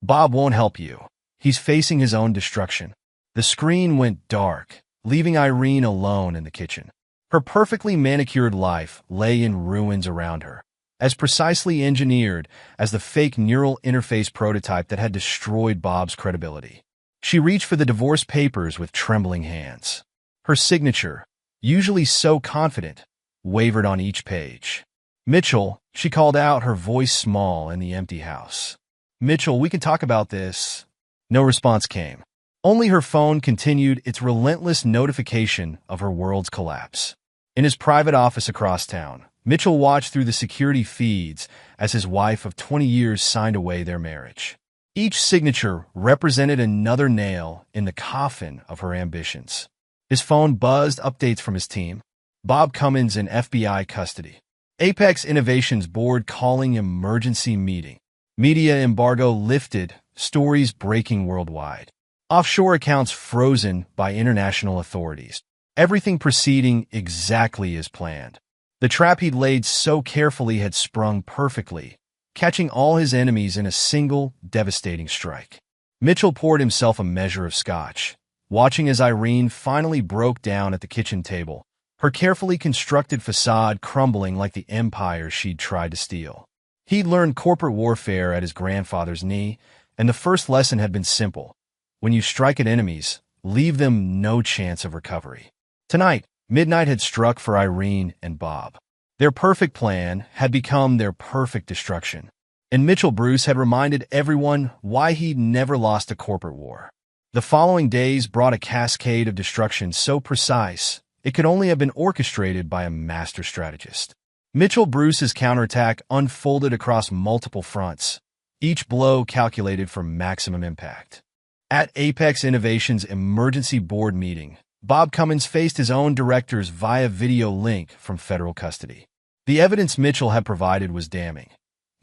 Bob won't help you. He's facing his own destruction. The screen went dark, leaving Irene alone in the kitchen. Her perfectly manicured life lay in ruins around her, as precisely engineered as the fake neural interface prototype that had destroyed Bob's credibility. She reached for the divorce papers with trembling hands. Her signature, usually so confident, wavered on each page. "Mitchell," she called out, her voice small in the empty house. "Mitchell, we can talk about this." No response came. Only her phone continued its relentless notification of her world's collapse. In his private office across town, Mitchell watched through the security feeds as his wife of 20 years signed away their marriage. Each signature represented another nail in the coffin of her ambitions. His phone buzzed updates from his team. Bob Cummins in FBI custody. Apex Innovations board calling emergency meeting. Media embargo lifted, stories breaking worldwide. Offshore accounts frozen by international authorities. Everything proceeding exactly as planned. The trap he'd laid so carefully had sprung perfectly, catching all his enemies in a single, devastating strike. Mitchell poured himself a measure of scotch, watching as Irene finally broke down at the kitchen table, her carefully constructed facade crumbling like the empire she'd tried to steal. He'd learned corporate warfare at his grandfather's knee, and the first lesson had been simple. When you strike at enemies, leave them no chance of recovery. Tonight, midnight had struck for Irene and Bob. Their perfect plan had become their perfect destruction. And Mitchell Bruce had reminded everyone why he'd never lost a corporate war. The following days brought a cascade of destruction so precise it could only have been orchestrated by a master strategist. Mitchell Bruce's counterattack unfolded across multiple fronts, each blow calculated for maximum impact. At Apex Innovation's emergency board meeting, Bob Cummins faced his own directors via video link from federal custody. The evidence Mitchell had provided was damning.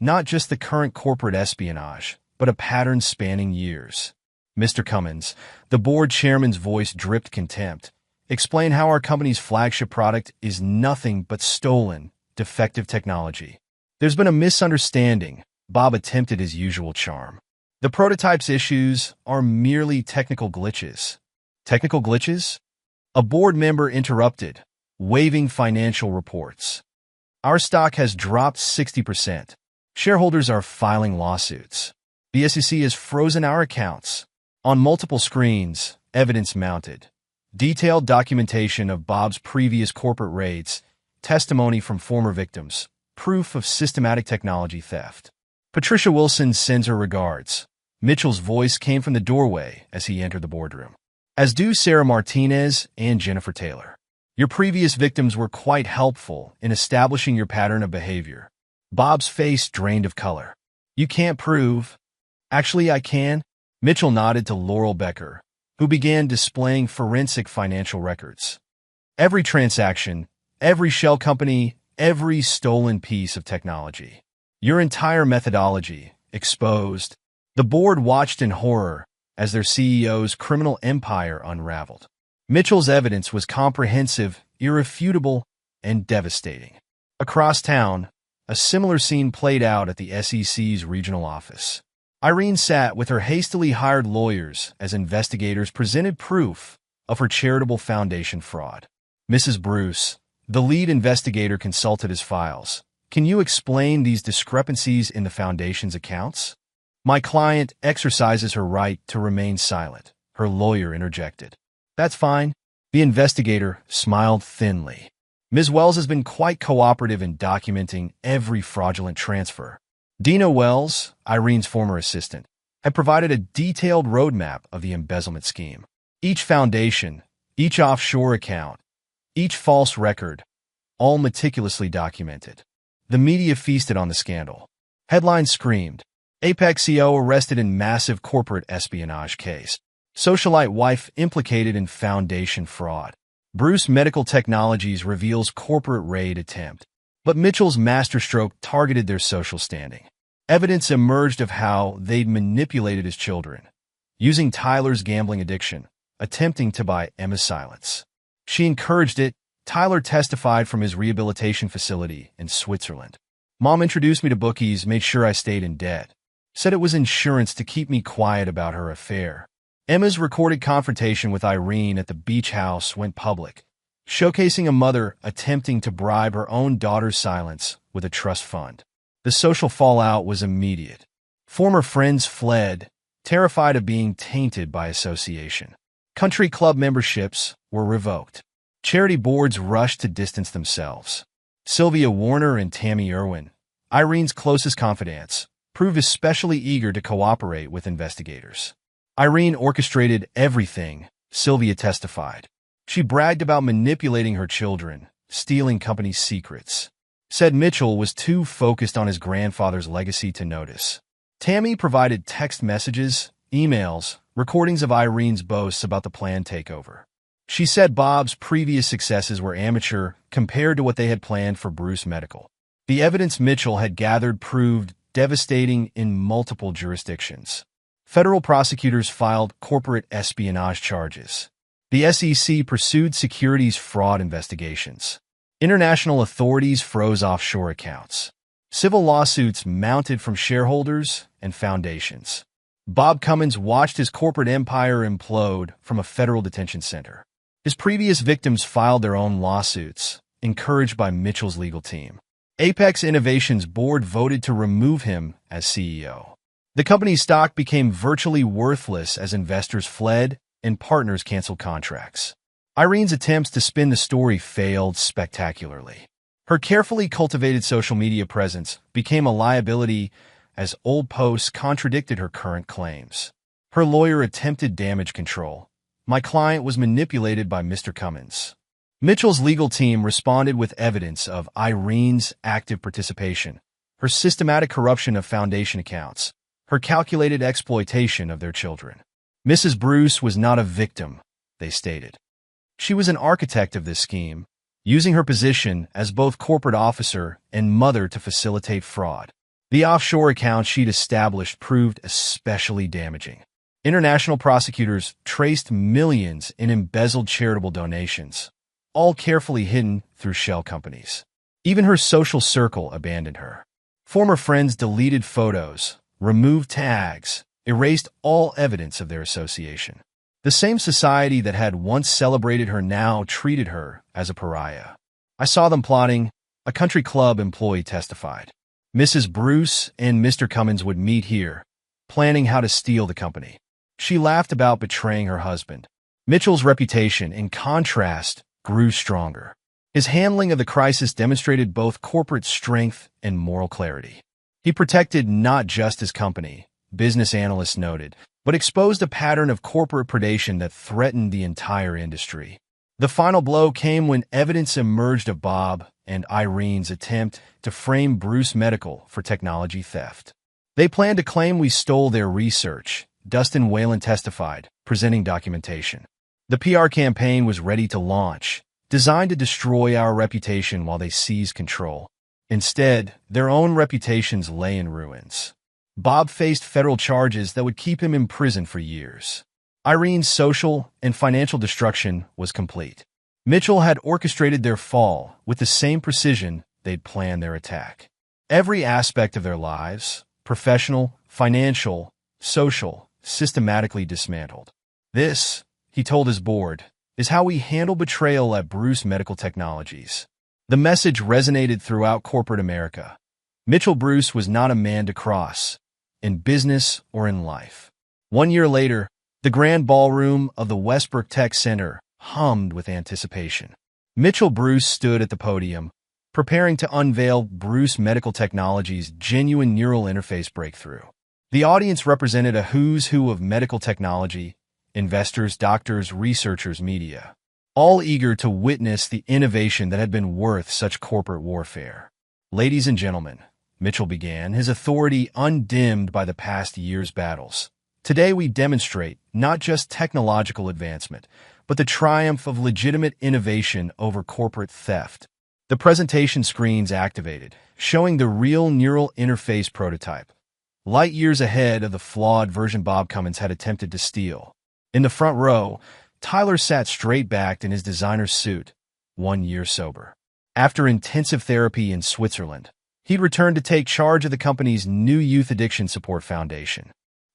Not just the current corporate espionage, but a pattern spanning years. Mr. Cummins, the board chairman's voice dripped contempt, explain how our company's flagship product is nothing but stolen, defective technology. There's been a misunderstanding. Bob attempted his usual charm. The prototype's issues are merely technical glitches. Technical glitches? A board member interrupted, waving financial reports. Our stock has dropped 60%. Shareholders are filing lawsuits. The SEC has frozen our accounts. On multiple screens, evidence mounted. Detailed documentation of Bob's previous corporate raids, testimony from former victims, proof of systematic technology theft. Patricia Wilson sends her regards. Mitchell's voice came from the doorway as he entered the boardroom. As do Sarah Martinez and Jennifer Taylor. Your previous victims were quite helpful in establishing your pattern of behavior. Bob's face drained of color. You can't prove. Actually, I can. Mitchell nodded to Laurel Becker, who began displaying forensic financial records. Every transaction, every shell company, every stolen piece of technology. Your entire methodology, exposed. The board watched in horror as their CEO's criminal empire unraveled. Mitchell's evidence was comprehensive, irrefutable, and devastating. Across town, a similar scene played out at the SEC's regional office. Irene sat with her hastily hired lawyers as investigators presented proof of her charitable foundation fraud. Mrs. Bruce, the lead investigator, consulted his files. Can you explain these discrepancies in the foundation's accounts? My client exercises her right to remain silent, her lawyer interjected. That's fine. The investigator smiled thinly. Ms. Wells has been quite cooperative in documenting every fraudulent transfer. Dina Wells, Irene's former assistant, had provided a detailed roadmap of the embezzlement scheme. Each foundation, each offshore account, each false record, all meticulously documented. The media feasted on the scandal. Headlines screamed, Apex CEO arrested in massive corporate espionage case. Socialite wife implicated in foundation fraud. Bruce Medical Technologies reveals corporate raid attempt. But Mitchell's masterstroke targeted their social standing. Evidence emerged of how they'd manipulated his children, using Tyler's gambling addiction, attempting to buy Emma's silence. She encouraged it. Tyler testified from his rehabilitation facility in Switzerland. Mom introduced me to bookies, made sure I stayed in debt. Said it was insurance to keep me quiet about her affair. Emma's recorded confrontation with Irene at the beach house went public, showcasing a mother attempting to bribe her own daughter's silence with a trust fund. The social fallout was immediate. Former friends fled, terrified of being tainted by association. Country club memberships were revoked. Charity boards rushed to distance themselves. Sylvia Warner and Tammy Irwin, Irene's closest confidants, proved especially eager to cooperate with investigators. Irene orchestrated everything, Sylvia testified. She bragged about manipulating her children, stealing company secrets. Said Mitchell was too focused on his grandfather's legacy to notice. Tammy provided text messages, emails, recordings of Irene's boasts about the planned takeover. She said Bob's previous successes were amateur compared to what they had planned for Bruce Medical. The evidence Mitchell had gathered proved devastating in multiple jurisdictions. Federal prosecutors filed corporate espionage charges. The SEC pursued securities fraud investigations. International authorities froze offshore accounts. Civil lawsuits mounted from shareholders and foundations. Bob Cummins watched his corporate empire implode from a federal detention center. His previous victims filed their own lawsuits, encouraged by Mitchell's legal team. Apex Innovations' board voted to remove him as CEO. The company's stock became virtually worthless as investors fled and partners canceled contracts. Irene's attempts to spin the story failed spectacularly. Her carefully cultivated social media presence became a liability as old posts contradicted her current claims. Her lawyer attempted damage control. My client was manipulated by Mr. Cummins. Mitchell's legal team responded with evidence of Irene's active participation, her systematic corruption of foundation accounts, her calculated exploitation of their children. Mrs. Bruce was not a victim, they stated. She was an architect of this scheme, using her position as both corporate officer and mother to facilitate fraud. The offshore accounts she'd established proved especially damaging. International prosecutors traced millions in embezzled charitable donations, all carefully hidden through shell companies. Even her social circle abandoned her. Former friends deleted photos, removed tags, erased all evidence of their association. The same society that had once celebrated her now treated her as a pariah. I saw them plotting, a country club employee testified. Mrs. Bruce and Mr. Cummins would meet here, planning how to steal the company. She laughed about betraying her husband. Mitchell's reputation, in contrast, grew stronger. His handling of the crisis demonstrated both corporate strength and moral clarity. He protected not just his company, business analysts noted, but exposed a pattern of corporate predation that threatened the entire industry. The final blow came when evidence emerged of Bob and Irene's attempt to frame Bruce Medical for technology theft. They planned to claim we stole their research, Dustin Whalen testified, presenting documentation. The PR campaign was ready to launch, designed to destroy our reputation while they seized control. Instead, their own reputations lay in ruins. Bob faced federal charges that would keep him in prison for years. Irene's social and financial destruction was complete. Mitchell had orchestrated their fall with the same precision they'd planned their attack. Every aspect of their lives, professional, financial, social, systematically dismantled. This, he told his board, is how we handle betrayal at Bruce Medical Technologies. The message resonated throughout corporate America. Mitchell Bruce was not a man to cross, in business or in life. 1 year later, the grand ballroom of the Westbrook Tech Center hummed with anticipation. Mitchell Bruce stood at the podium, preparing to unveil Bruce Medical Technologies' genuine neural interface breakthrough. The audience represented a who's who of medical technology, investors, doctors, researchers, media, all eager to witness the innovation that had been worth such corporate warfare. Ladies and gentlemen, Mitchell began, his authority undimmed by the past year's battles. Today we demonstrate not just technological advancement, but the triumph of legitimate innovation over corporate theft. The presentation screens activated, showing the real neural interface prototype, light years ahead of the flawed version Bob Cummins had attempted to steal. In the front row, Tyler sat straight-backed in his designer's suit, 1 year sober. After intensive therapy in Switzerland, he'd returned to take charge of the company's new youth addiction support foundation.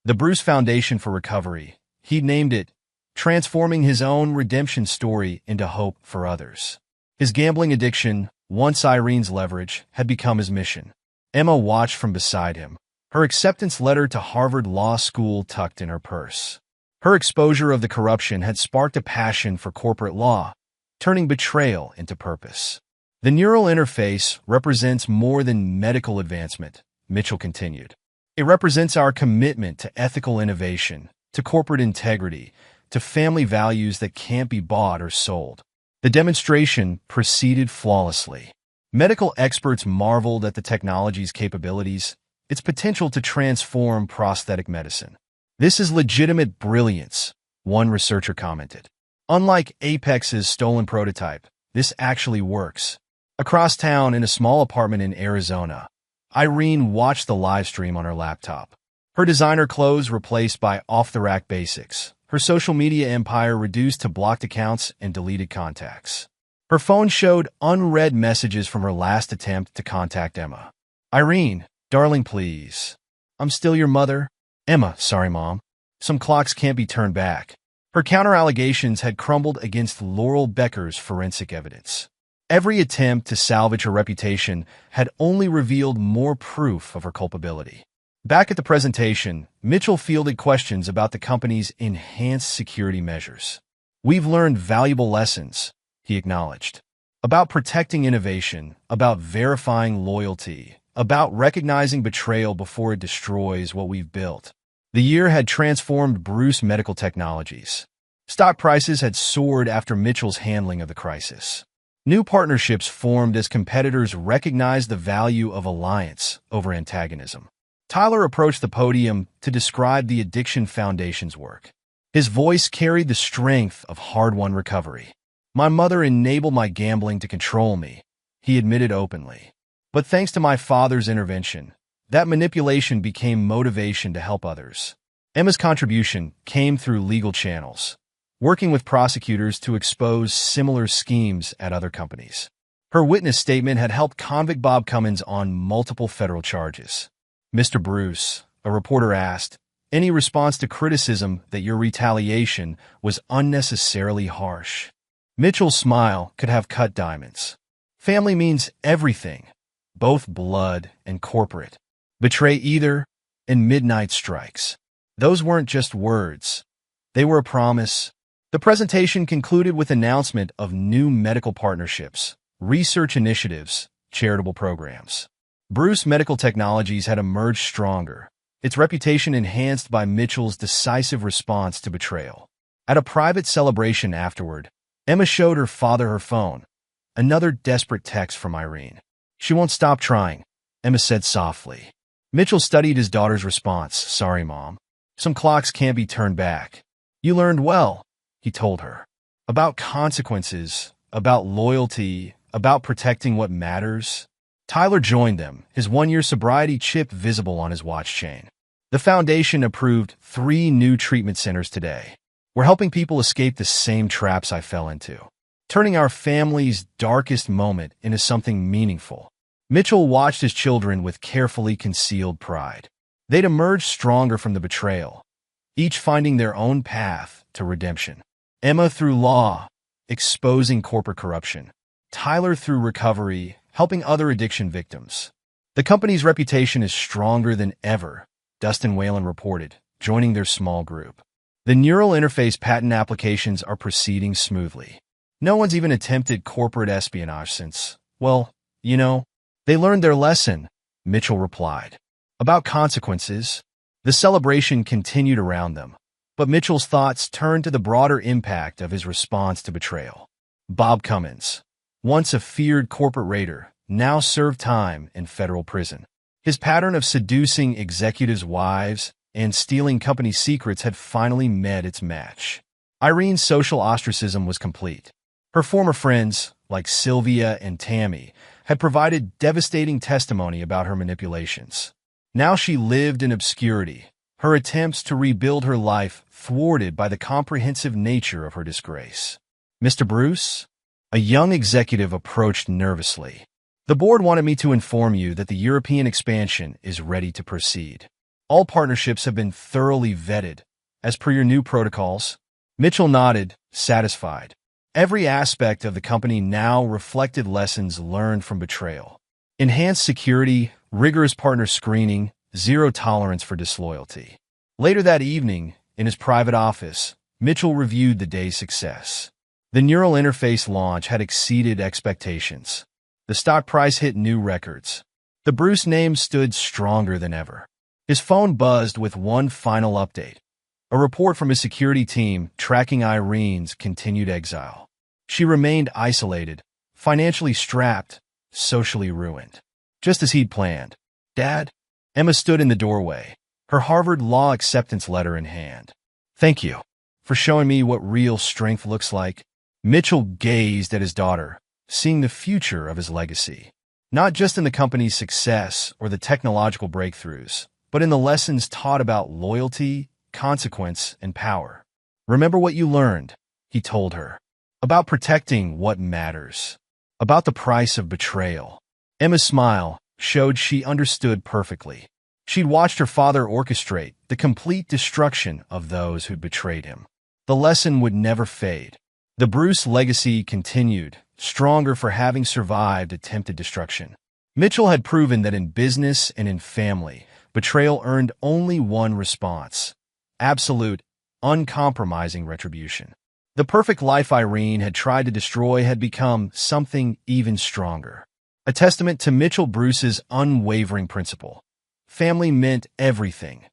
The Bruce Foundation for Recovery, he'd named it, transforming his own redemption story into hope for others. His gambling addiction, once Irene's leverage, had become his mission. Emma watched from beside him, her acceptance letter to Harvard Law School tucked in her purse. Her exposure of the corruption had sparked a passion for corporate law, turning betrayal into purpose. The neural interface represents more than medical advancement, Mitchell continued. It represents our commitment to ethical innovation, to corporate integrity, to family values that can't be bought or sold. The demonstration proceeded flawlessly. Medical experts marveled at the technology's capabilities, its potential to transform prosthetic medicine. This is legitimate brilliance, one researcher commented. Unlike Apex's stolen prototype, this actually works. Across town in a small apartment in Arizona, Irene watched the live stream on her laptop. Her designer clothes replaced by off-the-rack basics. Her social media empire reduced to blocked accounts and deleted contacts. Her phone showed unread messages from her last attempt to contact Emma. Irene, darling, please. I'm still your mother. Emma, sorry, Mom. Some clocks can't be turned back. Her counter-allegations had crumbled against Laurel Becker's forensic evidence. Every attempt to salvage her reputation had only revealed more proof of her culpability. Back at the presentation, Mitchell fielded questions about the company's enhanced security measures. We've learned valuable lessons, he acknowledged, about protecting innovation, about verifying loyalty, about recognizing betrayal before it destroys what we've built. The year had transformed Bruce Medical Technologies. Stock prices had soared after Mitchell's handling of the crisis. New partnerships formed as competitors recognized the value of alliance over antagonism. Tyler approached the podium to describe the Addiction Foundation's work. His voice carried the strength of hard-won recovery. My mother enabled my gambling to control me, he admitted openly. But thanks to my father's intervention, that manipulation became motivation to help others. Emma's contribution came through legal channels, working with prosecutors to expose similar schemes at other companies. Her witness statement had helped convict Bob Cummins on multiple federal charges. Mr. Bruce, a reporter asked, any response to criticism that your retaliation was unnecessarily harsh? Mitchell's smile could have cut diamonds. Family means everything, both blood and corporate. Betray either, and midnight strikes. Those weren't just words. They were a promise. The presentation concluded with announcement of new medical partnerships, research initiatives, charitable programs. Bruce Medical Technologies had emerged stronger, its reputation enhanced by Mitchell's decisive response to betrayal. At a private celebration afterward, Emma showed her father her phone. Another desperate text from Irene. She won't stop trying, Emma said softly. Mitchell studied his daughter's response. Sorry, Mom. Some clocks can't be turned back. You learned well, he told her. About consequences, about loyalty, about protecting what matters. Tyler joined them, his one-year sobriety chip visible on his watch chain. The foundation approved 3 new treatment centers today. We're helping people escape the same traps I fell into, turning our family's darkest moment into something meaningful. Mitchell watched his children with carefully concealed pride. They'd emerged stronger from the betrayal, each finding their own path to redemption. Emma through law, exposing corporate corruption. Tyler through recovery, helping other addiction victims. The company's reputation is stronger than ever, Dustin Whalen reported, joining their small group. The neural interface patent applications are proceeding smoothly. No one's even attempted corporate espionage since, well, they learned their lesson, Mitchell replied. About consequences, the celebration continued around them, but Mitchell's thoughts turned to the broader impact of his response to betrayal. Bob Cummins, once a feared corporate raider, now served time in federal prison. His pattern of seducing executives' wives and stealing company secrets had finally met its match. Irene's social ostracism was complete. Her former friends, like Sylvia and Tammy, had provided devastating testimony about her manipulations. Now she lived in obscurity, her attempts to rebuild her life thwarted by the comprehensive nature of her disgrace. Mr. Bruce? A young executive approached nervously. The board wanted me to inform you that the European expansion is ready to proceed. All partnerships have been thoroughly vetted, as per your new protocols. Mitchell nodded, satisfied. Every aspect of the company now reflected lessons learned from betrayal. Enhanced security, rigorous partner screening, zero tolerance for disloyalty. Later that evening, in his private office, Mitchell reviewed the day's success. The neural interface launch had exceeded expectations. The stock price hit new records. The Bruce name stood stronger than ever. His phone buzzed with one final update. A report from his security team tracking Irene's continued exile. She remained isolated, financially strapped, socially ruined. Just as he'd planned. Dad? Emma stood in the doorway, her Harvard Law acceptance letter in hand. Thank you for showing me what real strength looks like. Mitchell gazed at his daughter, seeing the future of his legacy. Not just in the company's success or the technological breakthroughs, but in the lessons taught about loyalty, consequence, and power. Remember what you learned, he told her. About protecting what matters. About the price of betrayal. Emma's smile showed she understood perfectly. She'd watched her father orchestrate the complete destruction of those who'd betrayed him. The lesson would never fade. The Bruce legacy continued, stronger for having survived attempted destruction. Mitchell had proven that in business and in family, betrayal earned only one response: absolute, uncompromising retribution. The perfect life Irene had tried to destroy had become something even stronger. A testament to Mitchell Bruce's unwavering principle. Family meant everything,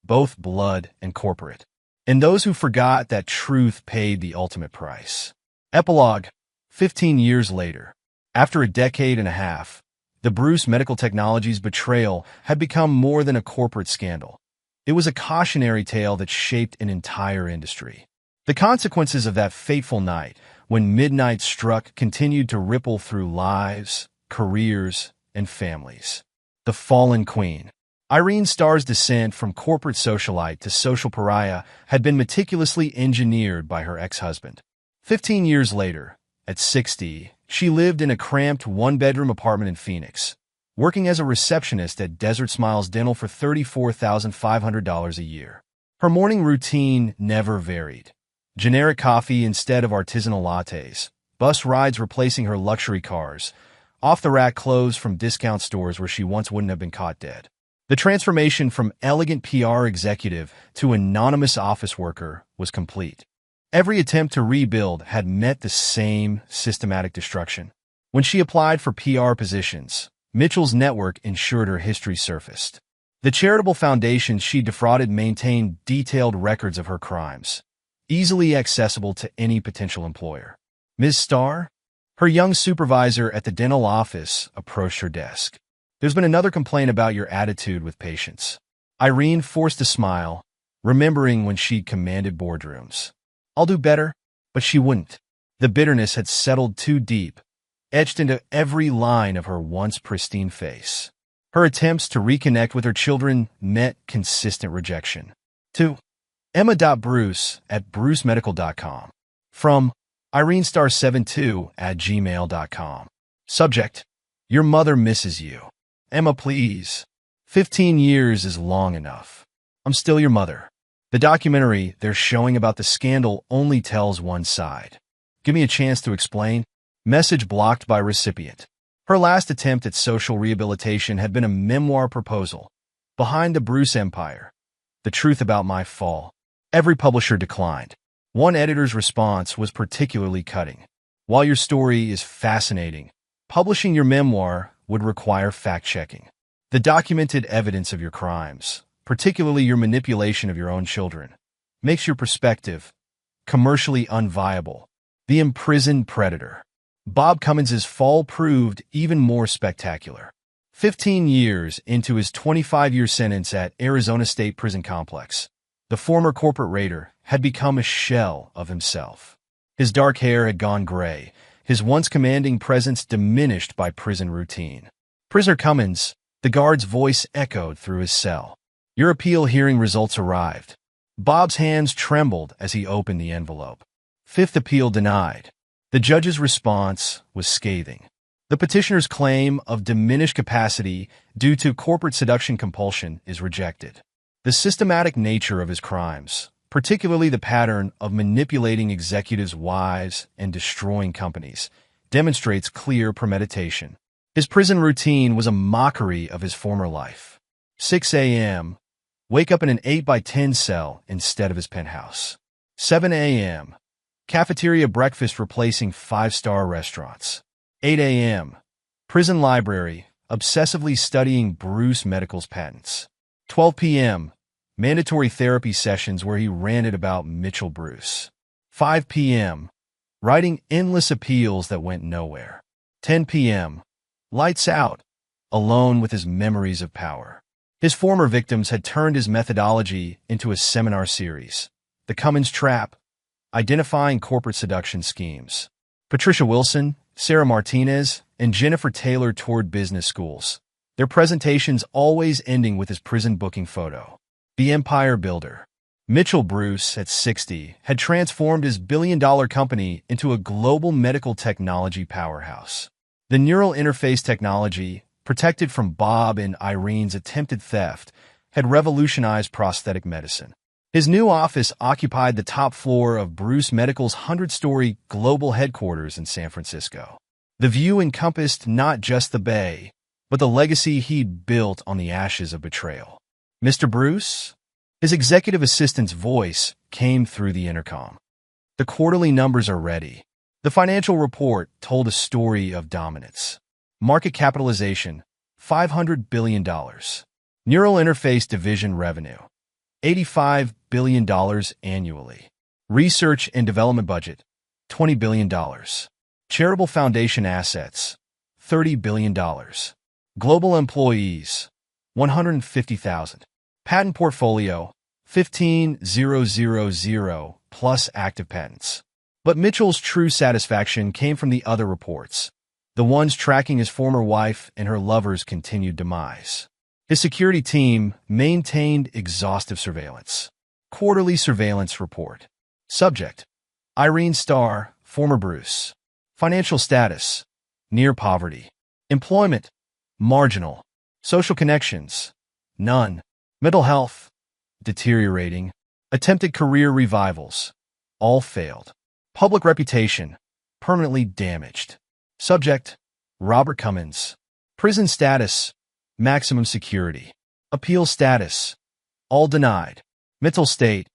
both blood and corporate. And those who forgot that truth paid the ultimate price. Epilogue: 15 years later. After a decade and a half, the Bruce Medical Technologies betrayal had become more than a corporate scandal. It was a cautionary tale that shaped an entire industry. The consequences of that fateful night, when midnight struck, continued to ripple through lives, careers, and families. The Fallen Queen. Irene Starr's descent from corporate socialite to social pariah had been meticulously engineered by her ex-husband. 15 years later, at 60, she lived in a cramped one-bedroom apartment in Phoenix, working as a receptionist at Desert Smiles Dental for $34,500 a year. Her morning routine never varied. Generic coffee instead of artisanal lattes, bus rides replacing her luxury cars, off-the-rack clothes from discount stores where she once wouldn't have been caught dead. The transformation from elegant PR executive to anonymous office worker was complete. Every attempt to rebuild had met the same systematic destruction. When she applied for PR positions, Mitchell's network ensured her history surfaced. The charitable foundations she defrauded maintained detailed records of her crimes, easily accessible to any potential employer. Ms. Starr? Her young supervisor at the dental office approached her desk. "There's been another complaint about your attitude with patients." Irene forced a smile, remembering when she commanded boardrooms. "I'll do better," but she wouldn't. The bitterness had settled too deep, etched into every line of her once pristine face. Her attempts to reconnect with her children met consistent rejection. To emma.bruce@brucemedical.com. From irenestar72@gmail.com. Subject: Your mother misses you. Emma, please. 15 years is long enough. I'm still your mother. The documentary they're showing about the scandal only tells one side. Give me a chance to explain. Message blocked by recipient. Her last attempt at social rehabilitation had been a memoir proposal, Behind the Bruce Empire: The Truth About My Fall. Every publisher declined. One editor's response was particularly cutting. "While your story is fascinating, publishing your memoir would require fact-checking. The documented evidence of your crimes, particularly your manipulation of your own children, makes your perspective commercially unviable." The Imprisoned Predator. Bob Cummins' fall proved even more spectacular. 15 years into his 25-year sentence at Arizona State Prison Complex, the former corporate raider had become a shell of himself. His dark hair had gone gray, his once commanding presence diminished by prison routine. "Prisoner Cummins," the guard's voice echoed through his cell. "Your appeal hearing results arrived." Bob's hands trembled as he opened the envelope. Fifth appeal denied. The judge's response was scathing. The petitioner's claim of diminished capacity due to corporate seduction compulsion is rejected. The systematic nature of his crimes, particularly the pattern of manipulating executives' wives and destroying companies, demonstrates clear premeditation. His prison routine was a mockery of his former life. 6 a.m. Wake up in an 8x10 cell instead of his penthouse. 7 a.m. Cafeteria breakfast replacing 5-star restaurants. 8 a.m. Prison library, obsessively studying Bruce Medical's patents. 12 p.m. Mandatory therapy sessions where he ranted about Mitchell Bruce. 5 p.m. Writing endless appeals that went nowhere. 10 p.m. Lights out, alone with his memories of power. His former victims had turned his methodology into a seminar series. The Cummins Trap, Identifying Corporate Seduction Schemes. Patricia Wilson, Sarah Martinez, and Jennifer Taylor toured business schools, their presentations always ending with his prison booking photo. The Empire Builder. Mitchell Bruce, at 60, had transformed his billion-dollar company into a global medical technology powerhouse. The neural interface technology, protected from Bob and Irene's attempted theft, had revolutionized prosthetic medicine. His new office occupied the top floor of Bruce Medical's 100-story global headquarters in San Francisco. The view encompassed not just the bay, but the legacy he'd built on the ashes of betrayal. "Mr. Bruce?" His executive assistant's voice came through the intercom. "The quarterly numbers are ready." The financial report told a story of dominance. Market capitalization, $500 billion. Neural interface division revenue, $85 billion annually. Research and development budget, $20 billion. Charitable foundation assets, $30 billion. Global employees, 150,000. Patent portfolio, 15,000 plus active patents. But Mitchell's true satisfaction came from the other reports, the ones tracking his former wife and her lover's continued demise. His security team maintained exhaustive surveillance. Quarterly surveillance report. Subject: Irene Starr, former Bruce. Financial status: near poverty. Employment: marginal. Social connections: none. Mental health: deteriorating. Attempted career revivals: all failed. Public reputation: permanently damaged. Subject: Robert Cummins. Prison status: maximum security. Appeal status: all denied. Mental state: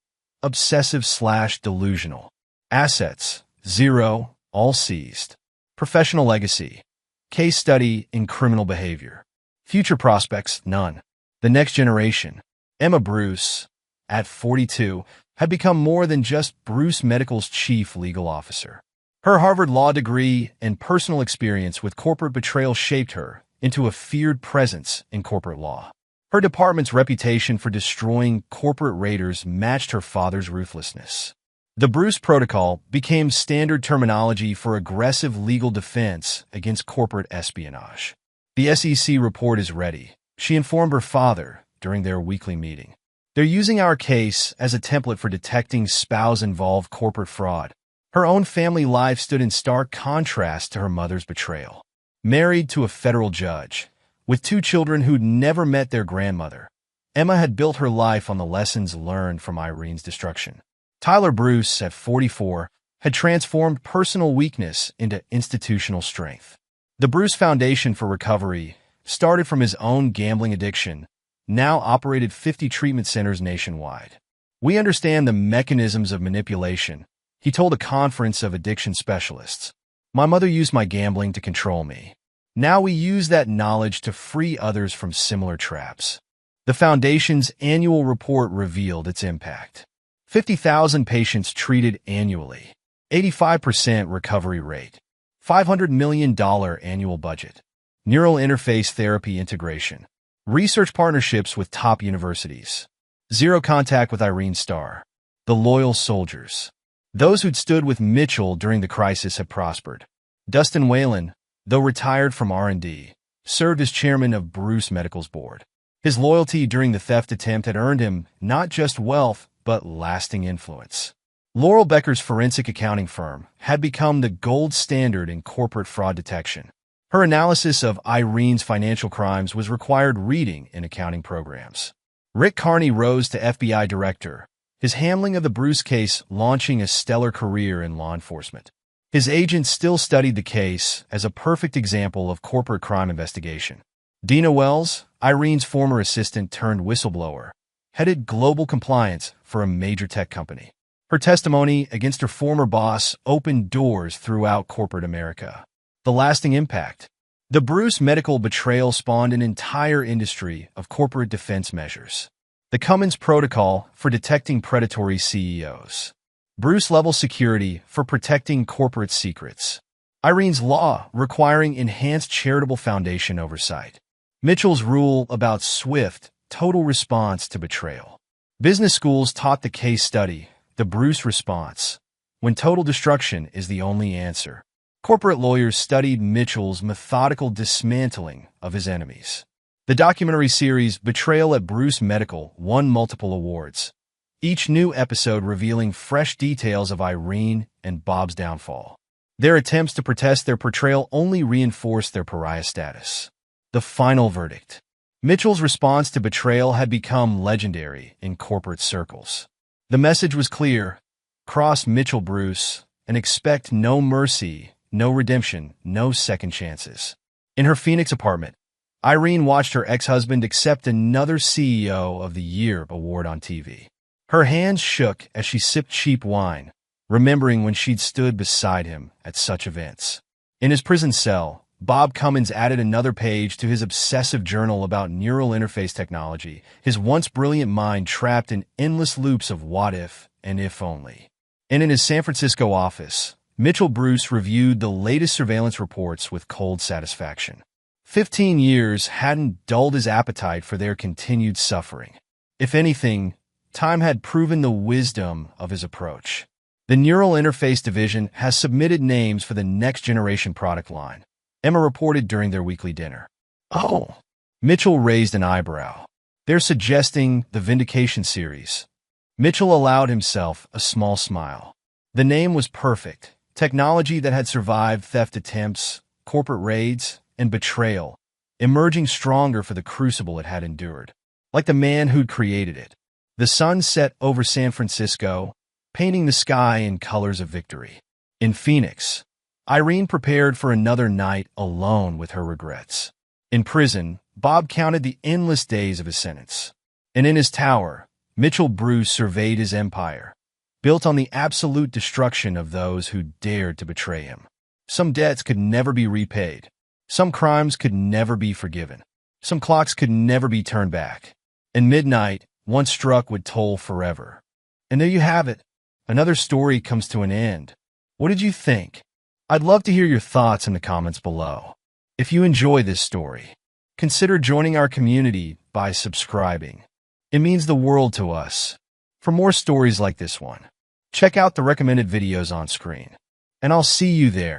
obsessive/delusional. Assets: zero, all seized. Professional legacy: case study in criminal behavior. Future prospects: none. The next generation. Emma Bruce, at 42, had become more than just Bruce Medical's chief legal officer. Her Harvard law degree and personal experience with corporate betrayal shaped her into a feared presence in corporate law. Her department's reputation for destroying corporate raiders matched her father's ruthlessness. The Bruce Protocol became standard terminology for aggressive legal defense against corporate espionage. "The SEC report is ready," she informed her father during their weekly meeting. "They're using our case as a template for detecting spouse-involved corporate fraud." Her own family life stood in stark contrast to her mother's betrayal. Married to a federal judge, with 2 children who'd never met their grandmother, Emma had built her life on the lessons learned from Irene's destruction. Tyler Bruce, at 44, had transformed personal weakness into institutional strength. The Bruce Foundation for Recovery, started from his own gambling addiction, now operated 50 treatment centers nationwide. "We understand the mechanisms of manipulation," he told a conference of addiction specialists. "My mother used my gambling to control me. Now we use that knowledge to free others from similar traps." The Foundation's annual report revealed its impact. 50,000 patients treated annually, 85% recovery rate, $500 million annual budget, neural interface therapy integration, research partnerships with top universities, zero contact with Irene Starr. The loyal soldiers. Those who'd stood with Mitchell during the crisis had prospered. Dustin Whalen, though retired from R&D, served as chairman of Bruce Medical's board. His loyalty during the theft attempt had earned him not just wealth, but lasting influence. Laurel Becker's forensic accounting firm had become the gold standard in corporate fraud detection. Her analysis of Irene's financial crimes was required reading in accounting programs. Rick Carney rose to FBI director, his handling of the Bruce case launching a stellar career in law enforcement. His agents still studied the case as a perfect example of corporate crime investigation. Dina Wells, Irene's former assistant turned whistleblower, headed global compliance for a major tech company. Her testimony against her former boss opened doors throughout corporate America. The lasting impact. The Bruce Medical betrayal spawned an entire industry of corporate defense measures. The Cummins Protocol for detecting predatory CEOs. Bruce-level security for protecting corporate secrets. Irene's law requiring enhanced charitable foundation oversight. Mitchell's rule about swift, total response to betrayal. Business schools taught the case study, the Bruce response, when total destruction is the only answer. Corporate lawyers studied Mitchell's methodical dismantling of his enemies. The documentary series Betrayal at Bruce Medical won multiple awards, each new episode revealing fresh details of Irene and Bob's downfall. Their attempts to protest their portrayal only reinforced their pariah status. The final verdict. Mitchell's response to betrayal had become legendary in corporate circles. The message was clear: cross Mitchell Bruce and expect no mercy, no redemption, no second chances. In her Phoenix apartment, Irene watched her ex-husband accept another CEO of the Year award on TV. Her hands shook as she sipped cheap wine, remembering when she'd stood beside him at such events. In his prison cell, Bob Cummins added another page to his obsessive journal about neural interface technology, his once brilliant mind trapped in endless loops of what if and if only. And in his San Francisco office, Mitchell Bruce reviewed the latest surveillance reports with cold satisfaction. 15 years hadn't dulled his appetite for their continued suffering. If anything, time had proven the wisdom of his approach. The Neural Interface Division has submitted names for the next-generation product line, Emma reported during their weekly dinner. Oh, Mitchell raised an eyebrow. They're suggesting the Vindication series. Mitchell allowed himself a small smile. The name was perfect. Technology that had survived theft attempts, corporate raids, and betrayal, emerging stronger for the crucible it had endured. Like the man who'd created it. The sun set over San Francisco, painting the sky in colors of victory. In Phoenix, Irene prepared for another night alone with her regrets. In prison, Bob counted the endless days of his sentence. And in his tower, Mitchell Bruce surveyed his empire, built on the absolute destruction of those who dared to betray him. Some debts could never be repaid. Some crimes could never be forgiven. Some clocks could never be turned back. And midnight, once struck, would toll forever. And there you have it. Another story comes to an end. What did you think? I'd love to hear your thoughts in the comments below. If you enjoy this story, consider joining our community by subscribing. It means the world to us. For more stories like this one, check out the recommended videos on screen. And I'll see you there.